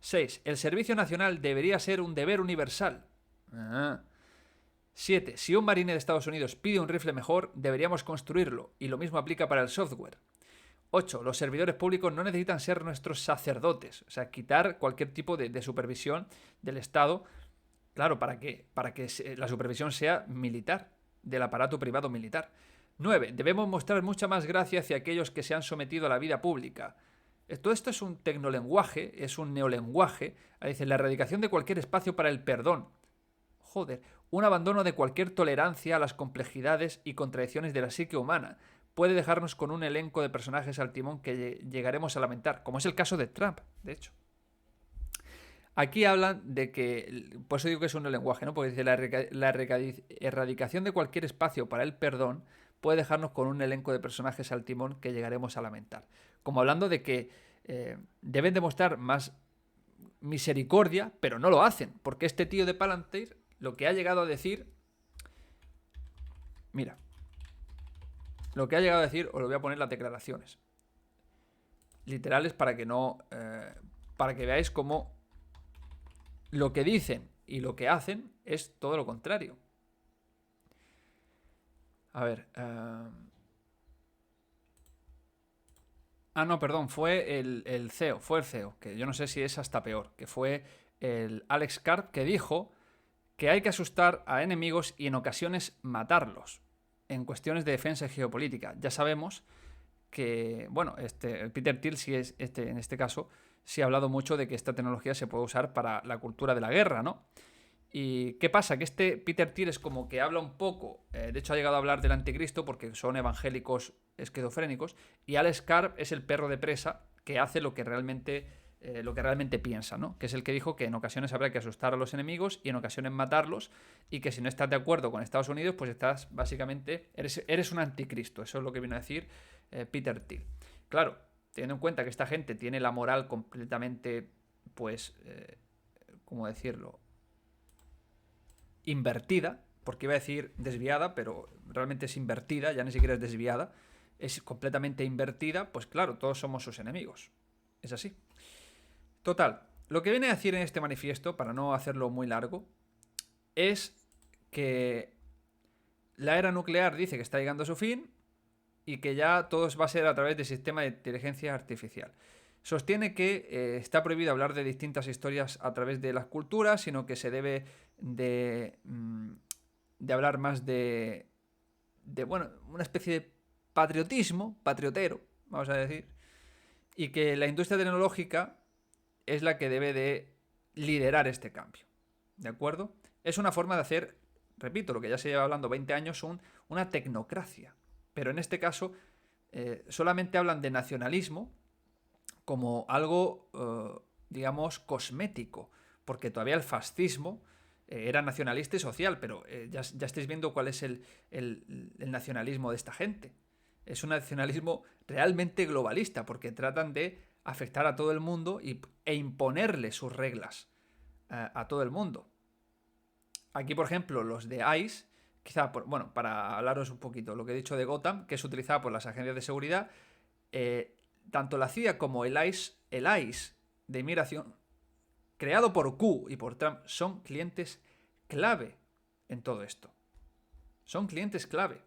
6. El servicio nacional debería ser un deber universal. 7. Si un marine de Estados Unidos pide un rifle mejor, deberíamos construirlo, y lo mismo aplica para el software. 8. Los servidores públicos no necesitan ser nuestros sacerdotes, o sea, quitar cualquier tipo de supervisión del Estado. Claro, ¿para qué? Para que la supervisión sea militar, del aparato privado militar. 9. Debemos mostrar mucha más gracia hacia aquellos que se han sometido a la vida pública. Todo esto es un tecnolenguaje, es un neolenguaje. Dice, la erradicación de cualquier espacio para el perdón. Joder, un abandono de cualquier tolerancia a las complejidades y contradicciones de la psique humana. Puede dejarnos con un elenco de personajes al timón que llegaremos a lamentar, como es el caso de Trump, de hecho. Aquí hablan de que, por eso digo que es un lenguaje, ¿no? Porque dice, la erradicación de cualquier espacio para el perdón puede dejarnos con un elenco de personajes al timón que llegaremos a lamentar. Como hablando de que deben demostrar más misericordia, pero no lo hacen, porque este tío de Palantir lo que ha llegado a decir... Mira, lo que ha llegado a decir, os lo voy a poner las declaraciones literales para que no... para que veáis cómo lo que dicen y lo que hacen es todo lo contrario. A ver... no, perdón, fue el CEO, que yo no sé si es hasta peor, que fue el Alex Karp, que dijo que hay que asustar a enemigos y en ocasiones matarlos, en cuestiones de defensa y geopolítica. Ya sabemos que, bueno, Peter Thiel sí es, en este caso, sí ha hablado mucho de que esta tecnología se puede usar para la cultura de la guerra, ¿no? ¿Y qué pasa? Que Peter Thiel es como que habla un poco, de hecho ha llegado a hablar del anticristo porque son evangélicos esquizofrénicos, y Alex Karp es el perro de presa que hace lo que realmente lo que realmente piensa, ¿no? Que es el que dijo que en ocasiones habrá que asustar a los enemigos y en ocasiones matarlos, y que si no estás de acuerdo con Estados Unidos, pues estás básicamente, eres un anticristo. Eso es lo que vino a decir Peter Thiel. Claro, teniendo en cuenta que esta gente tiene la moral completamente, pues, ¿cómo decirlo? Invertida, porque iba a decir desviada, pero realmente es invertida, ya ni siquiera es desviada, es completamente invertida, pues claro, todos somos sus enemigos. Es así. Total, lo que viene a decir en este manifiesto, para no hacerlo muy largo, es que la era nuclear dice que está llegando a su fin y que ya todo va a ser a través del sistema de inteligencia artificial. Sostiene que está prohibido hablar de distintas historias a través de las culturas, sino que se debe de hablar más bueno, una especie de patriotismo, patriotero, vamos a decir, y que la industria tecnológica es la que debe de liderar este cambio. ¿De acuerdo? Es una forma de hacer, repito, lo que ya se lleva hablando 20 años, una tecnocracia. Pero en este caso solamente hablan de nacionalismo como algo, digamos, cosmético, porque todavía el fascismo era nacionalista y social, pero ya estáis viendo cuál es el nacionalismo de esta gente. Es un nacionalismo realmente globalista, porque tratan de afectar a todo el mundo e imponerle sus reglas a todo el mundo. Aquí, por ejemplo, los de ICE, quizá, bueno, para hablaros un poquito, lo que he dicho de Gotham, que es utilizada por las agencias de seguridad, tanto la CIA como el ICE de inmigración, creado por Q y por Trump, son clientes clave en todo esto. Son clientes clave.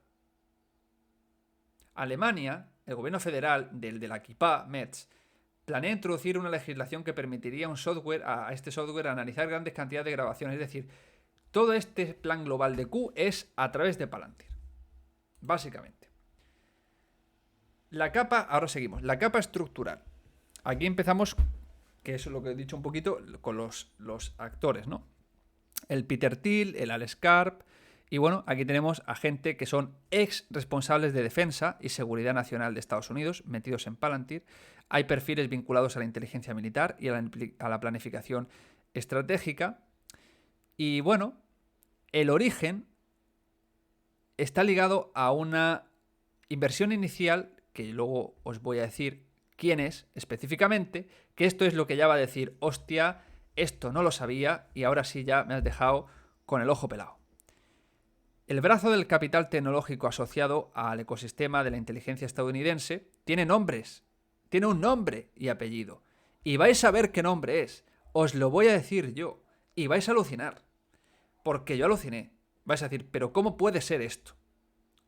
Alemania, el gobierno federal, del de la Equipa, Metz, planea introducir una legislación que permitiría a este software analizar grandes cantidades de grabaciones. Es decir, todo este plan global de Q es a través de Palantir. Básicamente. La capa, ahora seguimos, la capa estructural. Aquí empezamos, que es lo que he dicho un poquito, con los actores, ¿no? El Peter Thiel, el Alex Karp, y bueno, aquí tenemos a gente que son ex responsables de defensa y seguridad nacional de Estados Unidos, metidos en Palantir. Hay perfiles vinculados a la inteligencia militar y a la planificación estratégica. Y bueno, el origen está ligado a una inversión inicial, que luego os voy a decir quién es específicamente, que esto es lo que ya va a decir, hostia, esto no lo sabía y ahora sí ya me has dejado con el ojo pelado. El brazo del capital tecnológico asociado al ecosistema de la inteligencia estadounidense tiene nombres, tiene un nombre y apellido. Y vais a ver qué nombre es. Os lo voy a decir yo. Y vais a alucinar. Porque yo aluciné. Vais a decir, pero ¿cómo puede ser esto?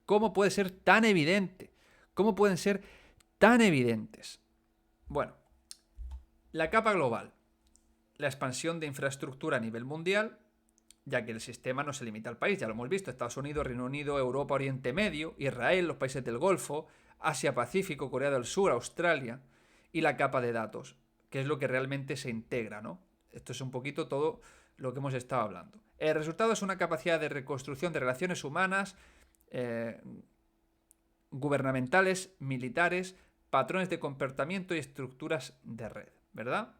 ¿Cómo puede ser tan evidente? ¿Cómo pueden ser tan evidentes? Bueno, la capa global. La expansión de infraestructura a nivel mundial, ya que el sistema no se limita al país, ya lo hemos visto, Estados Unidos, Reino Unido, Europa, Oriente Medio, Israel, los países del Golfo, Asia-Pacífico, Corea del Sur, Australia, y la capa de datos, que es lo que realmente se integra, ¿no? Esto es un poquito todo lo que hemos estado hablando. El resultado es una capacidad de reconstrucción de relaciones humanas, gubernamentales, militares, patrones de comportamiento y estructuras de red, ¿verdad?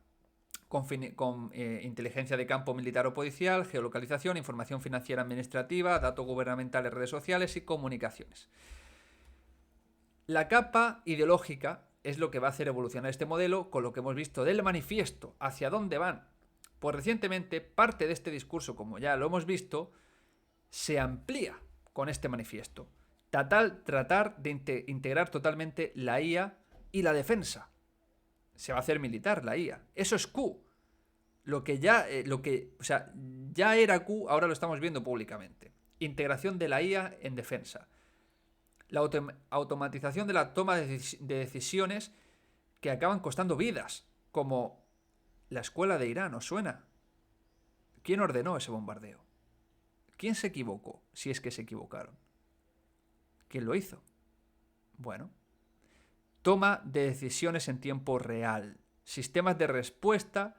Con inteligencia de campo militar o policial, geolocalización, información financiera administrativa, datos gubernamentales, redes sociales y comunicaciones. La capa ideológica es lo que va a hacer evolucionar este modelo con lo que hemos visto del manifiesto. ¿Hacia dónde van? Pues recientemente parte de este discurso, como ya lo hemos visto, se amplía con este manifiesto. Tratar de integrar totalmente la IA y la defensa. Se va a hacer militar la IA. Eso es Q. Ya era Q, ahora lo estamos viendo públicamente. Integración de la IA en defensa. La automatización de la toma de decisiones que acaban costando vidas, como la escuela de Irán, ¿os suena? ¿Quién ordenó ese bombardeo? ¿Quién se equivocó? Si es que se equivocaron. ¿Quién lo hizo? Bueno, toma de decisiones en tiempo real, sistemas de respuesta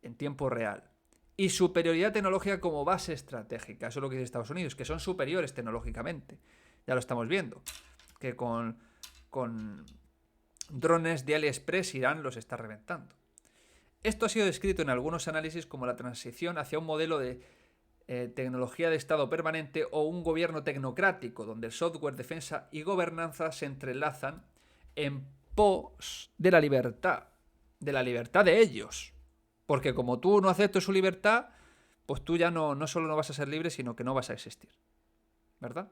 en tiempo real y superioridad tecnológica como base estratégica. Eso es lo que dice Estados Unidos, que son superiores tecnológicamente. Ya lo estamos viendo, que con drones de AliExpress Irán los está reventando. Esto ha sido descrito en algunos análisis como la transición hacia un modelo de tecnología de Estado permanente o un gobierno tecnocrático, donde el software, defensa y gobernanza se entrelazan en pos de la libertad de ellos. Porque como tú no aceptas su libertad, pues tú ya no solo no vas a ser libre, sino que no vas a existir. ¿Verdad?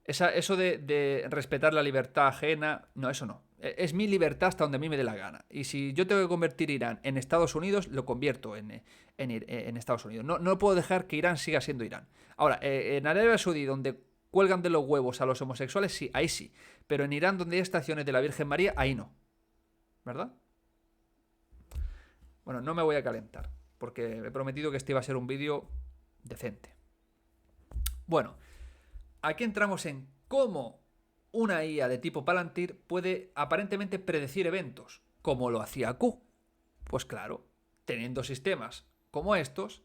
Eso de respetar la libertad ajena, no, eso no. Es mi libertad hasta donde a mí me dé la gana. Y si yo tengo que convertir Irán en Estados Unidos, lo convierto en Estados Unidos. No puedo dejar que Irán siga siendo Irán. Ahora, en Arabia Saudí, donde cuelgan de los huevos a los homosexuales, sí, ahí sí. Pero en Irán, donde hay estaciones de la Virgen María, ahí no. ¿Verdad? Bueno, no me voy a calentar, porque he prometido que este iba a ser un vídeo decente. Bueno, aquí entramos en cómo una IA de tipo Palantir puede aparentemente predecir eventos, como lo hacía Q. Pues claro, teniendo sistemas como estos,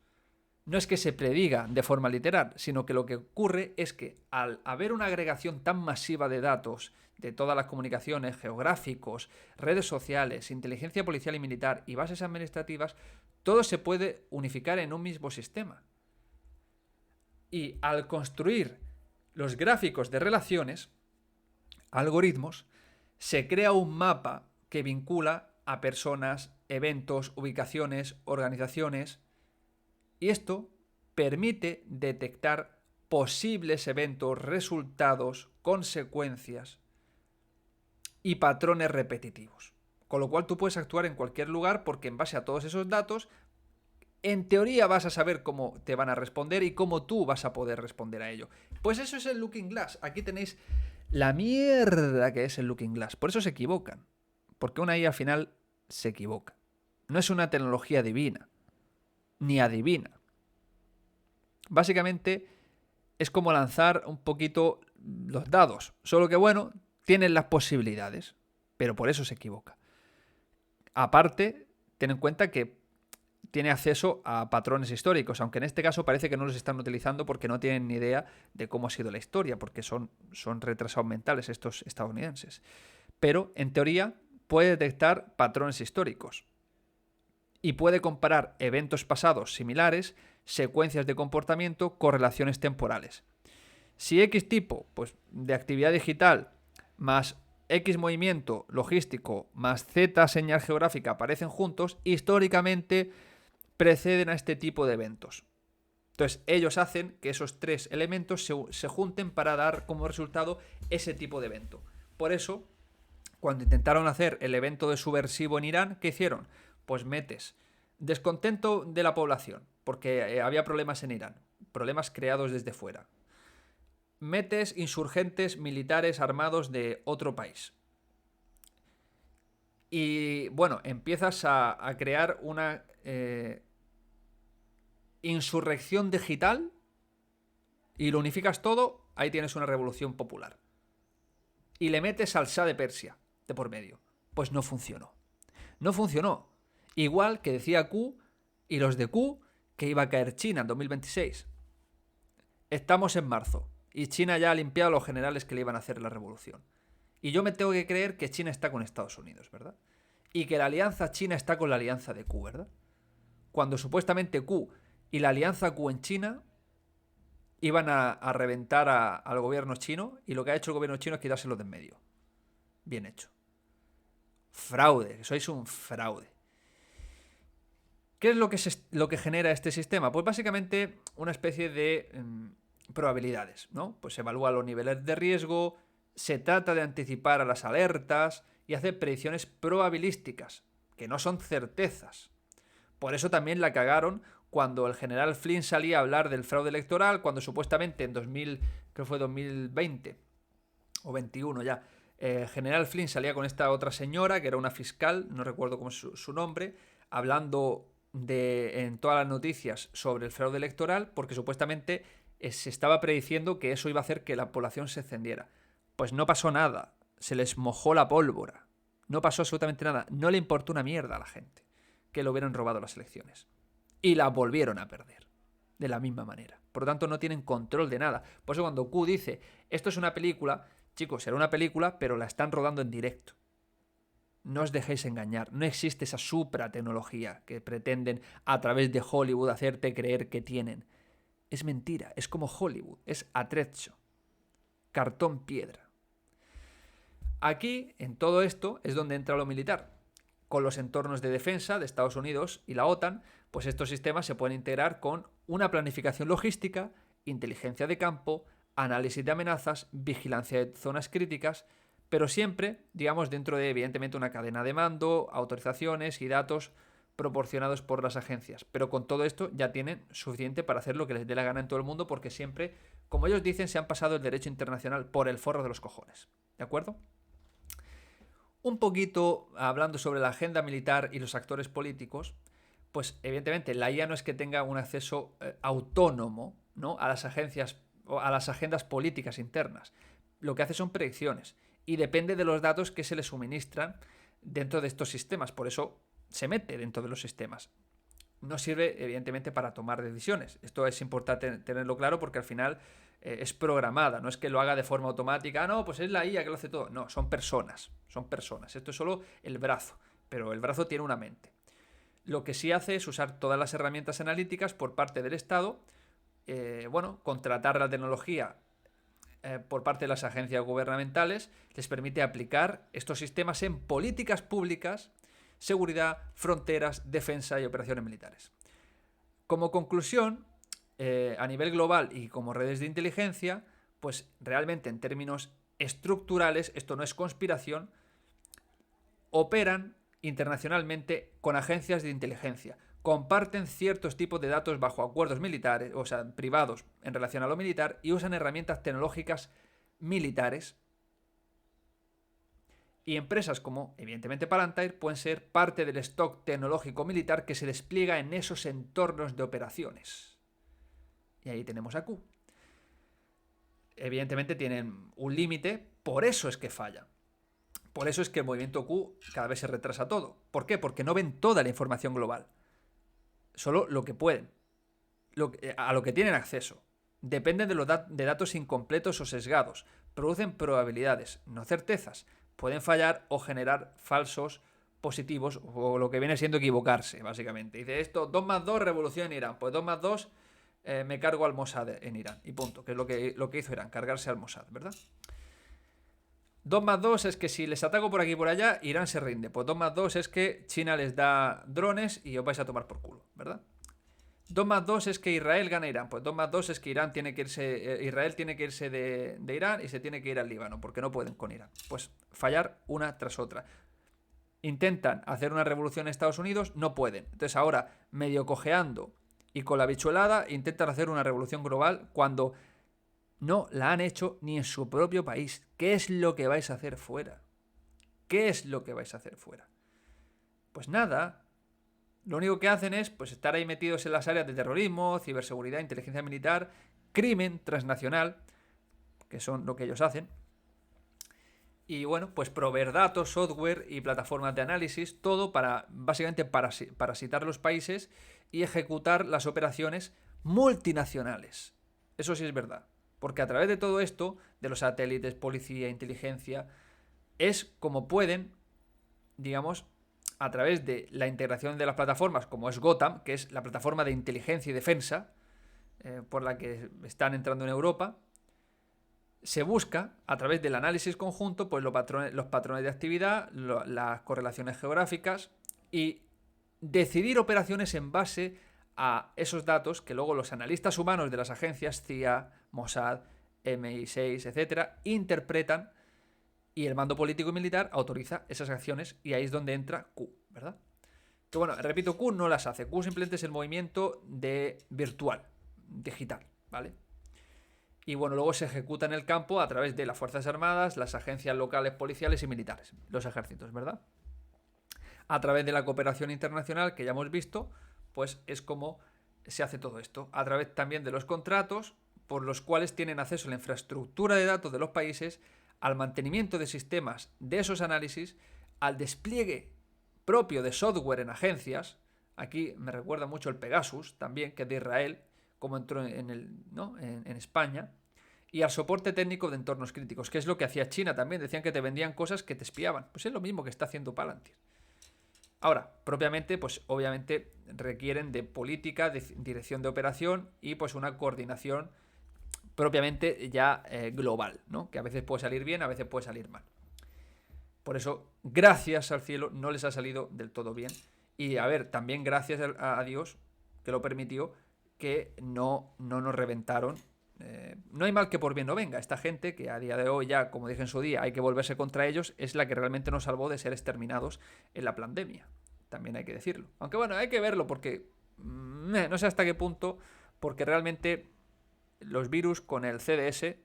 no es que se prediga de forma literal, sino que lo que ocurre es que al haber una agregación tan masiva de datos de todas las comunicaciones, geográficos, redes sociales, inteligencia policial y militar y bases administrativas, todo se puede unificar en un mismo sistema. Y al construir los gráficos de relaciones, algoritmos, se crea un mapa que vincula a personas, eventos, ubicaciones, organizaciones, y esto permite detectar posibles eventos, resultados, consecuencias y patrones repetitivos. Con lo cual tú puedes actuar en cualquier lugar porque en base a todos esos datos, en teoría vas a saber cómo te van a responder y cómo tú vas a poder responder a ello. Pues eso es el Looking Glass. Aquí tenéis la mierda que es el Looking Glass. Por eso se equivocan. Porque una IA al final se equivoca. No es una tecnología divina. Ni adivina. Básicamente es como lanzar un poquito los dados. Solo que bueno, tienen las posibilidades. Pero por eso se equivoca. Aparte, ten en cuenta que tiene acceso a patrones históricos, aunque en este caso parece que no los están utilizando porque no tienen ni idea de cómo ha sido la historia, porque son retrasados mentales estos estadounidenses. Pero, en teoría, puede detectar patrones históricos y puede comparar eventos pasados similares, secuencias de comportamiento, correlaciones temporales. Si X tipo, pues, de actividad digital más X movimiento logístico más Z señal geográfica aparecen juntos, históricamente preceden a este tipo de eventos. Entonces, ellos hacen que esos tres elementos se junten para dar como resultado ese tipo de evento. Por eso, cuando intentaron hacer el evento de subversivo en Irán, ¿qué hicieron? Pues metes descontento de la población, porque había problemas en Irán, problemas creados desde fuera. Metes insurgentes militares armados de otro país. Y bueno, empiezas a crear una insurrección digital y lo unificas todo, ahí tienes una revolución popular. Y le metes al Shah de Persia de por medio. Pues no funcionó. No funcionó. Igual que decía Q y los de Q que iba a caer China en 2026. Estamos en marzo y China ya ha limpiado a los generales que le iban a hacer la revolución. Y yo me tengo que creer que China está con Estados Unidos, ¿verdad? Y que la alianza China está con la alianza de Q, ¿verdad? Cuando supuestamente Q y la alianza Q en China iban a reventar al gobierno chino, y lo que ha hecho el gobierno chino es quitárselo de en medio. Bien hecho. Fraude, sois un fraude. ¿Qué es lo que genera este sistema? Pues básicamente una especie de probabilidades, ¿no? Pues se evalúa los niveles de riesgo, se trata de anticipar a las alertas y hacer predicciones probabilísticas, que no son certezas. Por eso también la cagaron cuando el general Flynn salía a hablar del fraude electoral, cuando supuestamente en 2020 o 21 ya, general Flynn salía con esta otra señora, que era una fiscal, no recuerdo cómo es su nombre, hablando en todas las noticias sobre el fraude electoral, porque supuestamente se estaba prediciendo que eso iba a hacer que la población se encendiera. Pues no pasó nada, se les mojó la pólvora, no pasó absolutamente nada, no le importó una mierda a la gente que le hubieran robado las elecciones. Y las volvieron a perder, de la misma manera. Por lo tanto, no tienen control de nada. Por eso cuando Q dice, esto es una película, chicos, era una película, pero la están rodando en directo. no os dejéis engañar. No existe esa supratecnología que pretenden a través de Hollywood hacerte creer que tienen. Es mentira, es como Hollywood, es atrecho, cartón piedra. Aquí, en todo esto, es donde entra lo militar. Con los entornos de defensa de Estados Unidos y la OTAN, pues estos sistemas se pueden integrar con una planificación logística, inteligencia de campo, análisis de amenazas, vigilancia de zonas críticas, pero siempre, digamos, dentro de, evidentemente, una cadena de mando, autorizaciones y datos proporcionados por las agencias. Pero con todo esto ya tienen suficiente para hacer lo que les dé la gana en todo el mundo, porque siempre, como ellos dicen, se han pasado el derecho internacional por el forro de los cojones. ¿De acuerdo? Un poquito hablando sobre la agenda militar y los actores políticos, pues evidentemente la IA no es que tenga un acceso autónomo, ¿no?, a las agencias o a las agendas políticas internas. Lo que hace son predicciones y depende de los datos que se le suministran dentro de estos sistemas. Por eso se mete dentro de los sistemas. No sirve, evidentemente, para tomar decisiones. Esto es importante tenerlo claro porque al final es programada. No es que lo haga de forma automática. Ah, no, pues es la IA que lo hace todo. No, son personas. Son personas. Esto es solo el brazo. Pero el brazo tiene una mente. Lo que sí hace es usar todas las herramientas analíticas por parte del Estado. Contratar la tecnología por parte de las agencias gubernamentales. Les permite aplicar estos sistemas en políticas públicas, seguridad, fronteras, defensa y operaciones militares. Como conclusión, a nivel global y como redes de inteligencia, pues realmente en términos estructurales, esto no es conspiración, operan internacionalmente con agencias de inteligencia, comparten ciertos tipos de datos bajo acuerdos militares, o sea, privados en relación a lo militar, y usan herramientas tecnológicas militares. Y empresas como, evidentemente, Palantir pueden ser parte del stock tecnológico militar que se despliega en esos entornos de operaciones. Y ahí tenemos a Q. Evidentemente tienen un límite, por eso es que falla. Por eso es que el movimiento Q cada vez se retrasa todo. ¿Por qué? Porque no ven toda la información global. Solo lo que pueden. A lo que tienen acceso. Dependen de datos incompletos o sesgados. Producen probabilidades, no certezas. Pueden fallar o generar falsos positivos, o lo que viene siendo equivocarse, básicamente. Dice esto, 2 más 2, revolución en Irán. Pues 2 más 2, me cargo al Mossad en Irán. Y punto, que es lo que hizo Irán, cargarse al Mossad, ¿verdad? 2 más 2 es que si les ataco por aquí y por allá, Irán se rinde. Pues 2 más 2 es que China les da drones y os vais a tomar por culo, ¿verdad? 2 más 2 es que Israel gana Irán. Pues 2 más 2 es que Israel tiene que irse de Irán y se tiene que ir al Líbano, porque no pueden con Irán. Pues fallar una tras otra. Intentan hacer una revolución en Estados Unidos, no pueden. Entonces ahora, medio cojeando y con la bichuelada, intentan hacer una revolución global cuando no la han hecho ni en su propio país. ¿Qué es lo que vais a hacer fuera? ¿Qué es lo que vais a hacer fuera? Pues nada. Lo único que hacen es pues, estar ahí metidos en las áreas de terrorismo, ciberseguridad, inteligencia militar, crimen transnacional, que son lo que ellos hacen. Y bueno, pues proveer datos, software y plataformas de análisis, todo para básicamente parasitar los países y ejecutar las operaciones multinacionales. Eso sí es verdad. Porque a través de todo esto, de los satélites, policía, inteligencia, es como pueden, digamos, a través de la integración de las plataformas, como es Gotham, que es la plataforma de inteligencia y defensa, por la que están entrando en Europa, se busca, a través del análisis conjunto, pues los patrones de actividad, las correlaciones geográficas y decidir operaciones en base a esos datos que luego los analistas humanos de las agencias CIA, Mossad, MI6, etcétera, interpretan y el mando político y militar autoriza esas acciones y ahí es donde entra Q, ¿verdad? Que bueno, repito, Q no las hace. Q simplemente es el movimiento virtual, digital, ¿vale? Y bueno, luego se ejecuta en el campo a través de las Fuerzas Armadas, las agencias locales policiales y militares, los ejércitos, ¿verdad? A través de la cooperación internacional que ya hemos visto, pues es como se hace todo esto. A través también de los contratos por los cuales tienen acceso a la infraestructura de datos de los países, al mantenimiento de sistemas de esos análisis, al despliegue propio de software en agencias. Aquí me recuerda mucho el Pegasus, también, que es de Israel, como entró en España. y al soporte técnico de entornos críticos, que es lo que hacía China también. Decían que te vendían cosas que te espiaban. Pues es lo mismo que está haciendo Palantir. Ahora, propiamente, pues obviamente requieren de política, de dirección de operación y pues una coordinación propiamente ya global, ¿no? Que a veces puede salir bien, a veces puede salir mal. Por eso, gracias al cielo, no les ha salido del todo bien. Y a ver, también gracias a Dios, que lo permitió, que no nos reventaron. No hay mal que por bien no venga. Esta gente, que a día de hoy ya, como dije en su día, hay que volverse contra ellos, es la que realmente nos salvó de ser exterminados en la pandemia. También hay que decirlo. Aunque bueno, hay que verlo porque no sé hasta qué punto, porque realmente los virus con el CDS,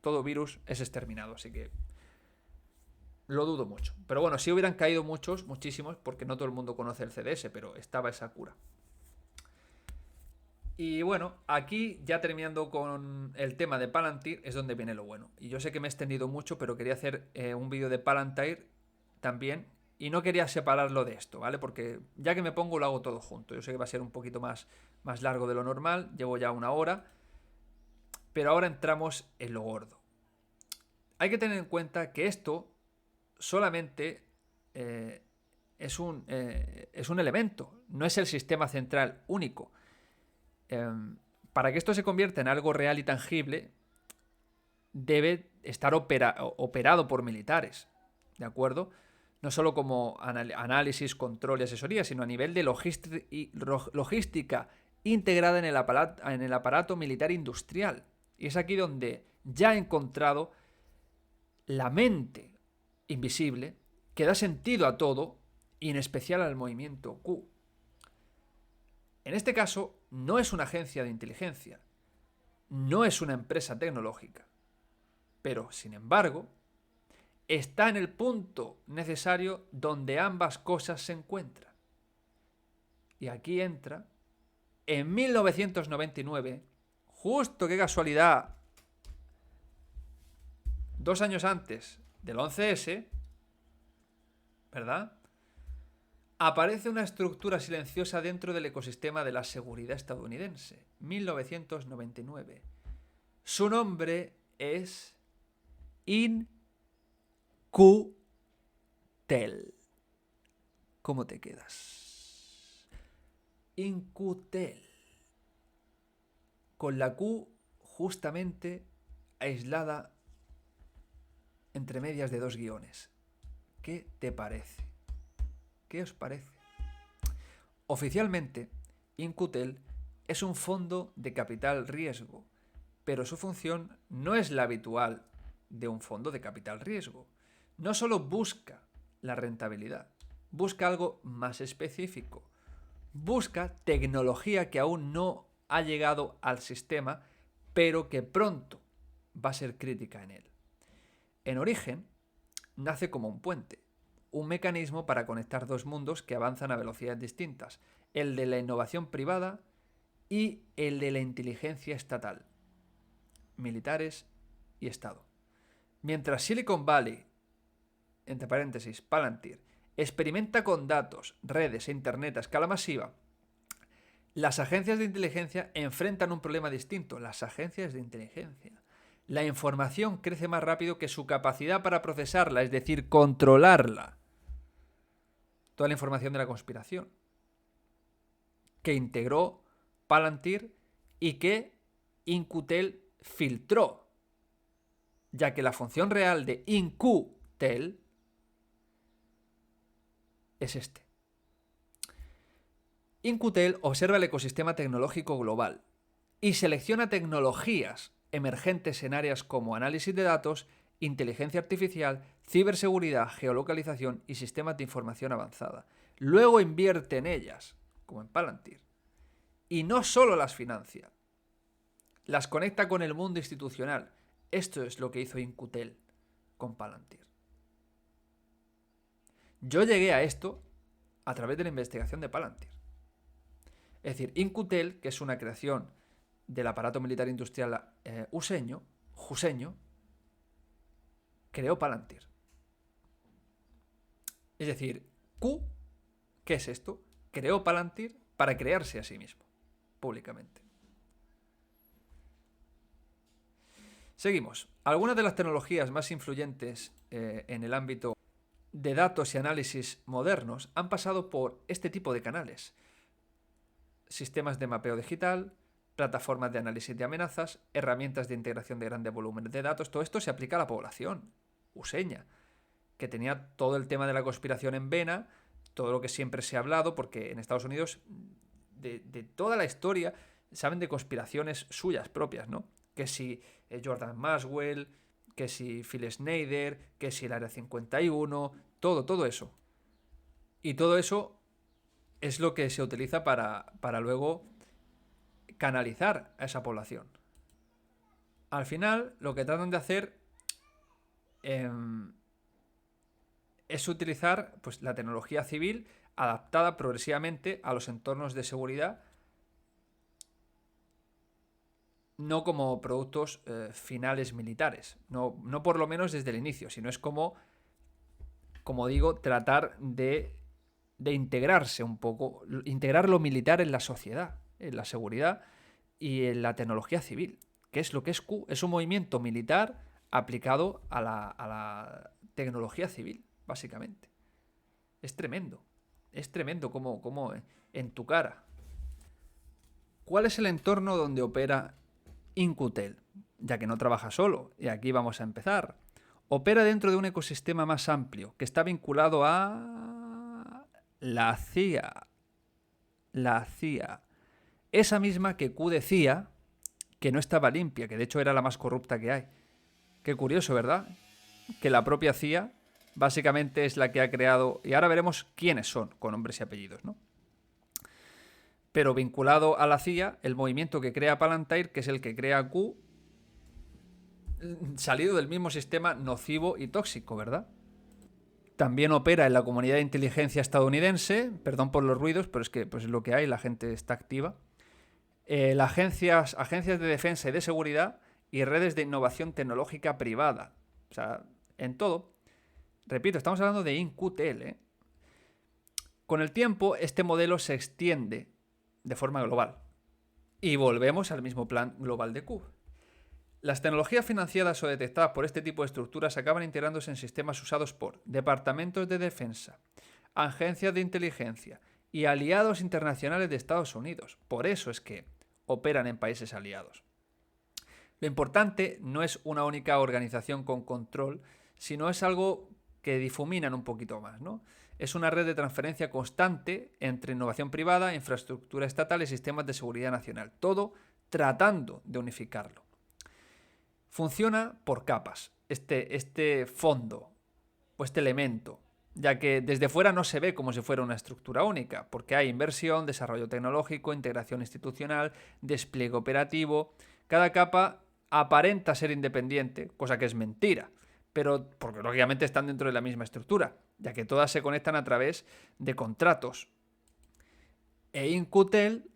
todo virus es exterminado. Así que lo dudo mucho. Pero bueno, sí hubieran caído muchos, muchísimos, porque no todo el mundo conoce el CDS, pero estaba esa cura. Y bueno, aquí ya terminando con el tema de Palantir es donde viene lo bueno. Y yo sé que me he extendido mucho, pero quería hacer un vídeo de Palantir también. Y no quería separarlo de esto, ¿vale? Porque ya que me pongo lo hago todo junto. Yo sé que va a ser un poquito más largo de lo normal. Llevo ya 1 hora. Pero ahora entramos en lo gordo. Hay que tener en cuenta que esto solamente es un elemento. No es el sistema central único. Para que esto se convierta en algo real y tangible, debe estar operado por militares, ¿de acuerdo? No solo como análisis, control y asesoría, sino a nivel de logística integrada en el aparato militar industrial. Y es aquí donde ya he encontrado la mente invisible que da sentido a todo y en especial al movimiento Q. En este caso, no es una agencia de inteligencia, no es una empresa tecnológica, pero, sin embargo, está en el punto necesario donde ambas cosas se encuentran. Y aquí entra, en 1999, justo qué casualidad, 2 años antes del 11S, ¿verdad? Aparece una estructura silenciosa dentro del ecosistema de la seguridad estadounidense. 1999. Su nombre es In-Q-Tel. ¿Cómo te quedas? In-Q-Tel. Con la Q justamente aislada entre medias de 2 guiones. ¿Qué te parece? ¿Qué os parece? Oficialmente, In-Q-Tel es un fondo de capital riesgo, pero su función no es la habitual de un fondo de capital riesgo. No solo busca la rentabilidad, busca algo más específico. Busca tecnología que aún no ha llegado al sistema, pero que pronto va a ser crítica en él. En origen, nace como un puente, un mecanismo para conectar 2 mundos que avanzan a velocidades distintas, el de la innovación privada y el de la inteligencia estatal, militares y Estado. Mientras Silicon Valley, entre paréntesis, Palantir, experimenta con datos, redes e Internet a escala masiva, las agencias de inteligencia enfrentan un problema distinto. Las agencias de inteligencia. La información crece más rápido que su capacidad para procesarla, es decir, controlarla. Toda la información de la conspiración que integró Palantir y que In-Q-Tel filtró, ya que la función real de In-Q-Tel es este. In-Q-Tel observa el ecosistema tecnológico global y selecciona tecnologías emergentes en áreas como análisis de datos, inteligencia artificial, ciberseguridad, geolocalización y sistemas de información avanzada. Luego invierte en ellas, como en Palantir. Y no solo las financia, las conecta con el mundo institucional. Esto es lo que hizo In-Q-Tel con Palantir. Yo llegué a esto a través de la investigación de Palantir. Es decir, In-Q-Tel, que es una creación del aparato militar industrial juseño, creó Palantir. Es decir, Q, ¿qué es esto? Creó Palantir para crearse a sí mismo, públicamente. Seguimos. Algunas de las tecnologías más influyentes en el ámbito de datos y análisis modernos han pasado por este tipo de canales. Sistemas de mapeo digital, plataformas de análisis de amenazas, herramientas de integración de grandes volúmenes de datos. Todo esto se aplica a la población useña, que tenía todo el tema de la conspiración en vena, todo lo que siempre se ha hablado, porque en Estados Unidos, de toda la historia, saben de conspiraciones suyas propias, ¿no? Que si Jordan Maxwell, que si Phil Snyder, que si el Área 51, todo eso. Y todo eso es lo que se utiliza para luego canalizar a esa población. Al final, lo que tratan de hacer es utilizar pues, la tecnología civil adaptada progresivamente a los entornos de seguridad, no como productos finales militares, no por lo menos desde el inicio, sino es como digo, tratar de integrarse un poco, integrar lo militar en la sociedad, en la seguridad y en la tecnología civil. ¿Qué es lo que es Q? Es un movimiento militar aplicado a la tecnología civil, básicamente. Es tremendo como en tu cara. ¿Cuál es el entorno donde opera In-Q-Tel? Ya que no trabaja solo, y aquí vamos a empezar. Opera dentro de un ecosistema más amplio, que está vinculado a la CIA. La CIA. Esa misma que Q decía que no estaba limpia, que de hecho era la más corrupta que hay. Qué curioso, ¿verdad? Que la propia CIA básicamente es la que ha creado, y ahora veremos quiénes son, con nombres y apellidos, ¿no? Pero vinculado a la CIA, el movimiento que crea Palantir, que es el que crea Q, salido del mismo sistema nocivo y tóxico, ¿verdad? También opera en la comunidad de inteligencia estadounidense, perdón por los ruidos, pero es que pues, es lo que hay, la gente está activa. Las agencias de defensa y de seguridad y redes de innovación tecnológica privada. O sea, en todo. Repito, estamos hablando de In-Q-Tel, ¿eh? Con el tiempo, este modelo se extiende de forma global. Y volvemos al mismo plan global de Q. Las tecnologías financiadas o detectadas por este tipo de estructuras acaban integrándose en sistemas usados por departamentos de defensa, agencias de inteligencia y aliados internacionales de Estados Unidos. Por eso es que operan en países aliados. Lo importante no es una única organización con control, sino es algo que difuminan un poquito más, ¿no? Es una red de transferencia constante entre innovación privada, infraestructura estatal y sistemas de seguridad nacional. Todo tratando de unificarlo. Funciona por capas, este fondo o este elemento, ya que desde fuera no se ve como si fuera una estructura única, porque hay inversión, desarrollo tecnológico, integración institucional, despliegue operativo. Cada capa aparenta ser independiente, cosa que es mentira, pero porque lógicamente están dentro de la misma estructura, ya que todas se conectan a través de contratos. E In-Q-Tel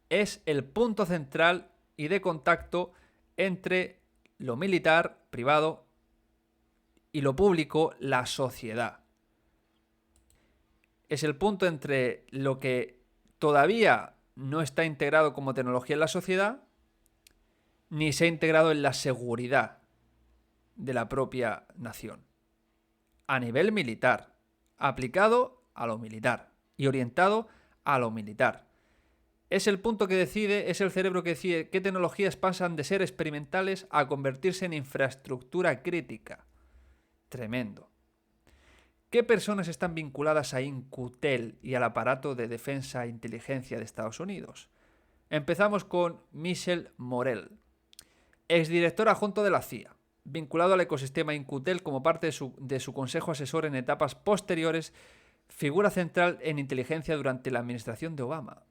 es el punto central y de contacto entre lo militar, privado, y lo público, la sociedad. Es el punto entre lo que todavía no está integrado como tecnología en la sociedad, ni se ha integrado en la seguridad de la propia nación. A nivel militar, aplicado a lo militar y orientado a lo militar. Es el punto que decide, es el cerebro que decide qué tecnologías pasan de ser experimentales a convertirse en infraestructura crítica. Tremendo. ¿Qué personas están vinculadas a In-Q-Tel y al aparato de defensa e inteligencia de Estados Unidos? Empezamos con Michelle Morell, exdirector adjunto de la CIA, vinculado al ecosistema In-Q-Tel como parte de su consejo asesor en etapas posteriores, figura central en inteligencia durante la administración de Obama.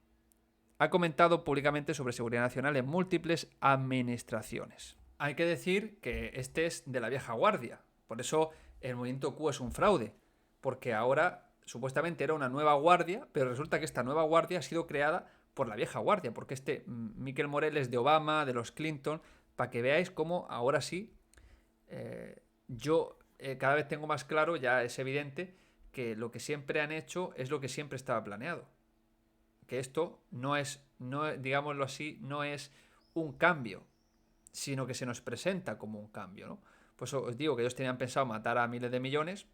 Ha comentado públicamente sobre seguridad nacional en múltiples administraciones. Hay que decir que este es de la vieja guardia, por eso el movimiento Q es un fraude, porque ahora supuestamente era una nueva guardia, pero resulta que esta nueva guardia ha sido creada por la vieja guardia, porque este Michael Morell es de Obama, de los Clinton, para que veáis cómo ahora sí yo cada vez tengo más claro, ya es evidente, que lo que siempre han hecho es lo que siempre estaba planeado. Que esto no es, digámoslo así, no es un cambio, sino que se nos presenta como un cambio, ¿no? Pues os digo que ellos tenían pensado matar a miles de millones,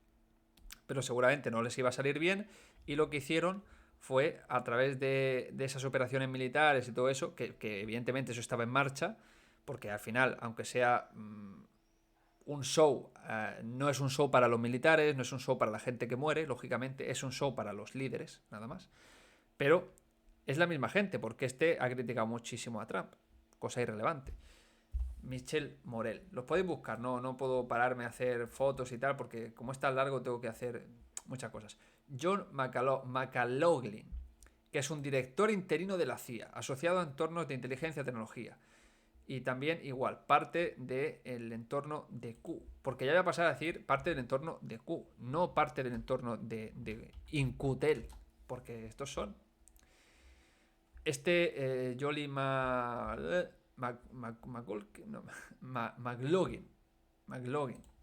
pero seguramente no les iba a salir bien, y lo que hicieron fue, a través de esas operaciones militares y todo eso, que evidentemente eso estaba en marcha, porque al final, aunque sea un show, no es un show para los militares, no es un show para la gente que muere, lógicamente, es un show para los líderes, nada más. Pero es la misma gente, porque este ha criticado muchísimo a Trump, cosa irrelevante. Michel Morel. Los podéis buscar, no puedo pararme a hacer fotos y tal, porque como es tan largo tengo que hacer muchas cosas. John McLaughlin, que es un director interino de la CIA, asociado a entornos de inteligencia y tecnología. Y también, igual, parte del entorno de Q. Porque ya voy a pasar a decir parte del entorno de Q, no parte del entorno de Incutel. Porque estos son. Jolly McLaughlin.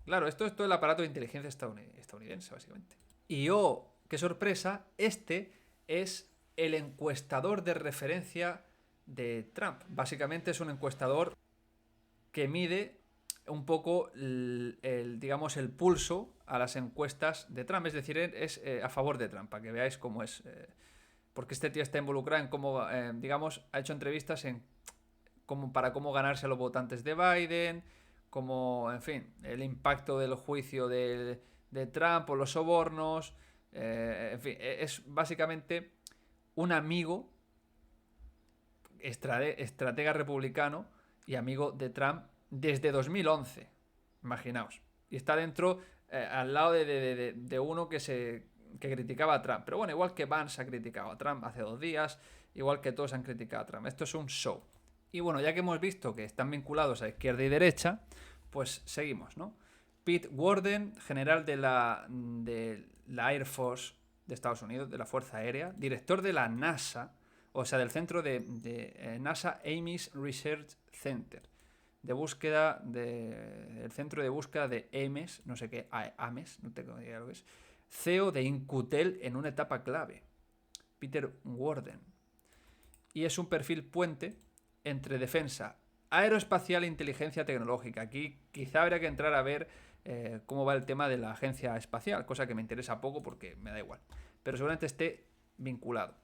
Claro, esto es todo el aparato de inteligencia estadounidense, básicamente. Y oh, qué sorpresa, este es el encuestador de referencia de Trump. Básicamente es un encuestador que mide un poco digamos, el pulso a las encuestas de Trump. Es decir, es a favor de Trump, para que veáis cómo es. Porque este tío está involucrado en cómo, digamos, ha hecho entrevistas para cómo ganarse a los votantes de Biden, como, en fin, el impacto del juicio de Trump o los sobornos. En fin, es básicamente un amigo, estratega republicano y amigo de Trump desde 2011. Imaginaos. Y está dentro, al lado de uno que criticaba a Trump. Pero bueno, igual que Vance ha criticado a Trump hace 2 días, igual que todos han criticado a Trump. Esto es un show. Y bueno, ya que hemos visto que están vinculados a izquierda y derecha, pues seguimos, ¿no? Pete Warden, general de la Air Force de Estados Unidos, de la Fuerza Aérea, director de la NASA, o sea, del centro de NASA Ames Research Center, de búsqueda el centro de búsqueda de Ames, no sé qué, Ames, no tengo idea lo que es, CEO de Incutel en una etapa clave, Peter Warden. Y es un perfil puente entre defensa aeroespacial e inteligencia tecnológica. Aquí quizá habría que entrar a ver cómo va el tema de la agencia espacial, cosa que me interesa poco porque me da igual. Pero seguramente esté vinculado.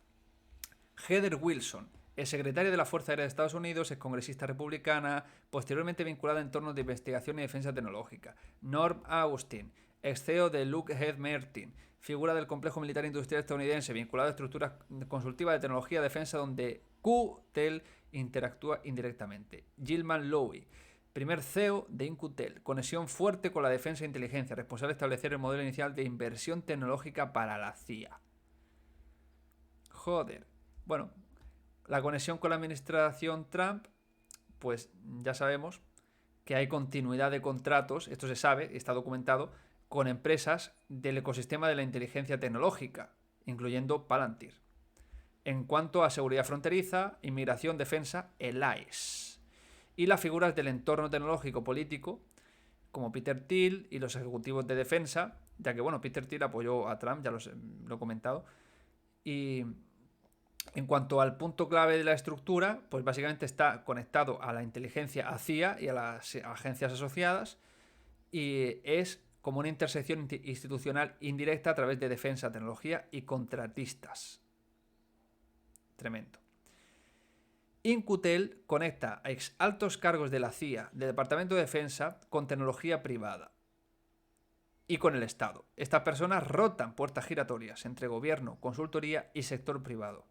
Heather Wilson, es secretaria de la Fuerza Aérea de Estados Unidos, es congresista republicana, posteriormente vinculada a entornos de investigación y defensa tecnológica. Norm Austin, ex CEO de Lockheed Martin, figura del complejo militar industrial estadounidense, vinculado a estructuras consultivas de tecnología de defensa donde QTEL interactúa indirectamente. Gilman Lowy, primer CEO de Incutel, conexión fuerte con la defensa e inteligencia, responsable de establecer el modelo inicial de inversión tecnológica para la CIA. Joder. Bueno, la conexión con la administración Trump, pues ya sabemos que hay continuidad de contratos, esto se sabe, está documentado, con empresas del ecosistema de la inteligencia tecnológica, incluyendo Palantir. En cuanto a seguridad fronteriza, inmigración, defensa, el ICE. Y las figuras del entorno tecnológico político, como Peter Thiel y los ejecutivos de defensa, ya que, bueno, Peter Thiel apoyó a Trump, ya lo he comentado. Y en cuanto al punto clave de la estructura, pues básicamente está conectado a la inteligencia, a CIA y a las agencias asociadas, y es como una intersección institucional indirecta a través de defensa, tecnología y contratistas. Tremendo. Incutel conecta a ex altos cargos de la CIA, del Departamento de Defensa, con tecnología privada y con el Estado. Estas personas rotan puertas giratorias entre gobierno, consultoría y sector privado.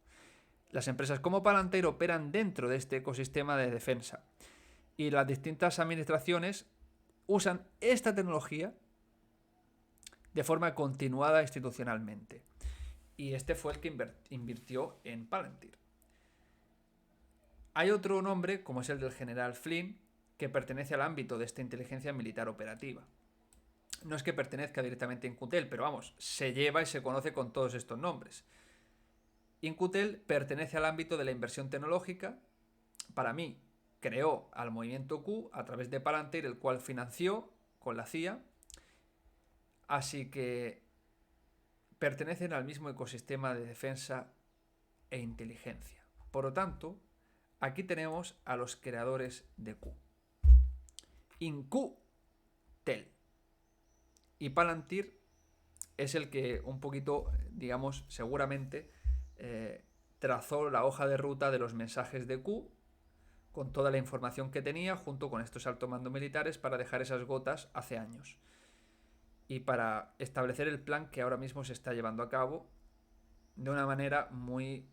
Las empresas como Palantir operan dentro de este ecosistema de defensa y las distintas administraciones usan esta tecnología de forma continuada institucionalmente. Y este fue el que invirtió en Palantir. Hay otro nombre, como es el del general Flynn, que pertenece al ámbito de esta inteligencia militar operativa. No es que pertenezca directamente a Incutel, pero vamos, se lleva y se conoce con todos estos nombres. Incutel pertenece al ámbito de la inversión tecnológica. Para mí, creó al movimiento Q a través de Palantir, el cual financió con la CIA. Así que pertenecen al mismo ecosistema de defensa e inteligencia. Por lo tanto, aquí tenemos a los creadores de Q. InQtel. Y Palantir es el que un poquito, digamos, seguramente trazó la hoja de ruta de los mensajes de Q con toda la información que tenía junto con estos altos mandos militares para dejar esas gotas hace años y para establecer el plan que ahora mismo se está llevando a cabo de una manera muy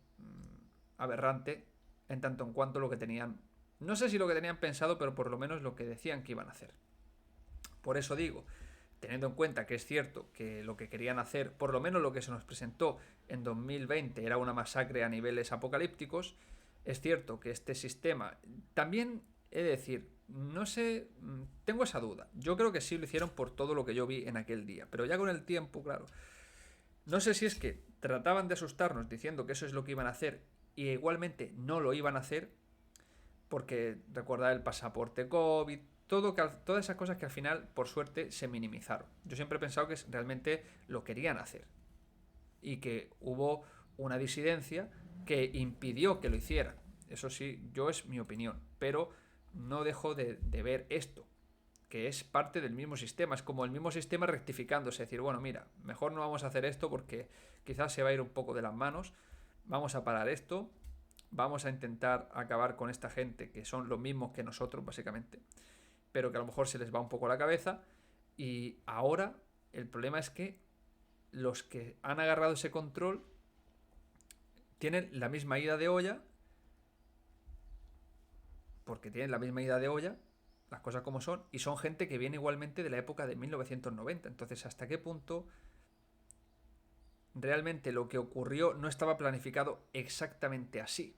aberrante en tanto en cuanto lo que tenían, no sé si lo que tenían pensado, pero por lo menos lo que decían que iban a hacer. Por eso digo, teniendo en cuenta que es cierto que lo que querían hacer, por lo menos lo que se nos presentó en 2020 era una masacre a niveles apocalípticos, es cierto que este sistema también he de decir, no sé, tengo esa duda. Yo creo que sí lo hicieron por todo lo que yo vi en aquel día, pero ya con el tiempo, claro, no sé si es que trataban de asustarnos diciendo que eso es lo que iban a hacer y igualmente no lo iban a hacer porque recordar el pasaporte COVID, todas esas cosas que al final, por suerte, se minimizaron. Yo siempre he pensado que realmente lo querían hacer y que hubo una disidencia que impidió que lo hicieran. Eso sí, yo es mi opinión, pero no dejo de ver esto, que es parte del mismo sistema, es como el mismo sistema rectificándose, es decir, bueno, mira, mejor no vamos a hacer esto porque quizás se va a ir un poco de las manos, vamos a parar esto, vamos a intentar acabar con esta gente que son los mismos que nosotros, básicamente, pero que a lo mejor se les va un poco la cabeza y ahora el problema es que los que han agarrado ese control tienen la misma ida de olla, porque tienen la misma ida de olla, las cosas como son, y son gente que viene igualmente de la época de 1990. Entonces, ¿hasta qué punto realmente lo que ocurrió no estaba planificado exactamente así,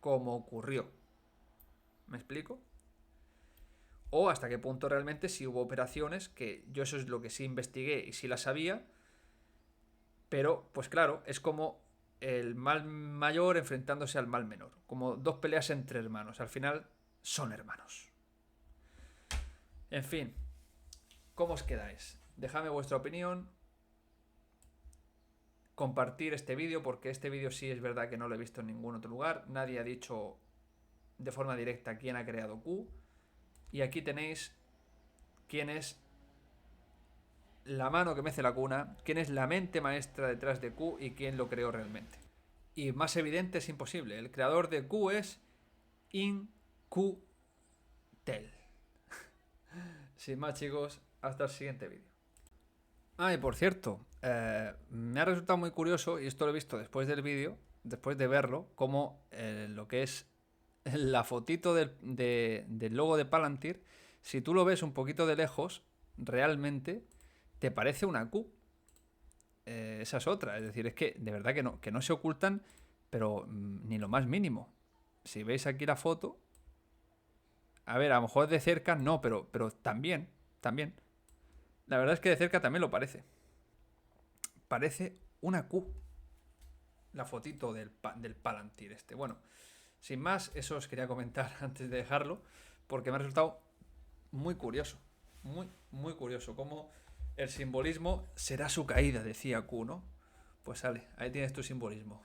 como ocurrió? ¿Me explico? O hasta qué punto realmente si hubo operaciones, que yo eso es lo que sí investigué y sí las sabía, pero pues claro, es como el mal mayor enfrentándose al mal menor, como dos peleas entre hermanos, al final son hermanos. En fin, ¿cómo os quedáis? Dejadme vuestra opinión, compartir este vídeo, porque este vídeo sí es verdad que no lo he visto en ningún otro lugar, nadie ha dicho de forma directa quién ha creado Q, y aquí tenéis quién es la mano que mece la cuna, quién es la mente maestra detrás de Q y quién lo creó realmente. Y más evidente es imposible, el creador de Q es InQtel. Sin más, chicos, hasta el siguiente vídeo. Ah, y por cierto, me ha resultado muy curioso, y esto lo he visto después del vídeo, después de verlo, como lo que es la fotito del logo de Palantir, si tú lo ves un poquito de lejos, realmente te parece una Q. Esa es otra, es decir, es que de verdad que no se ocultan, pero ni lo más mínimo. Si veis aquí la foto, a ver, a lo mejor de cerca no, pero también, también. La verdad es que de cerca también lo parece. Parece una Q. La fotito del Palantir este. Bueno, sin más, eso os quería comentar antes de dejarlo, porque me ha resultado muy curioso. Muy, muy curioso. Cómo el simbolismo será su caída, decía Q, ¿no? Pues sale, ahí tienes tu simbolismo.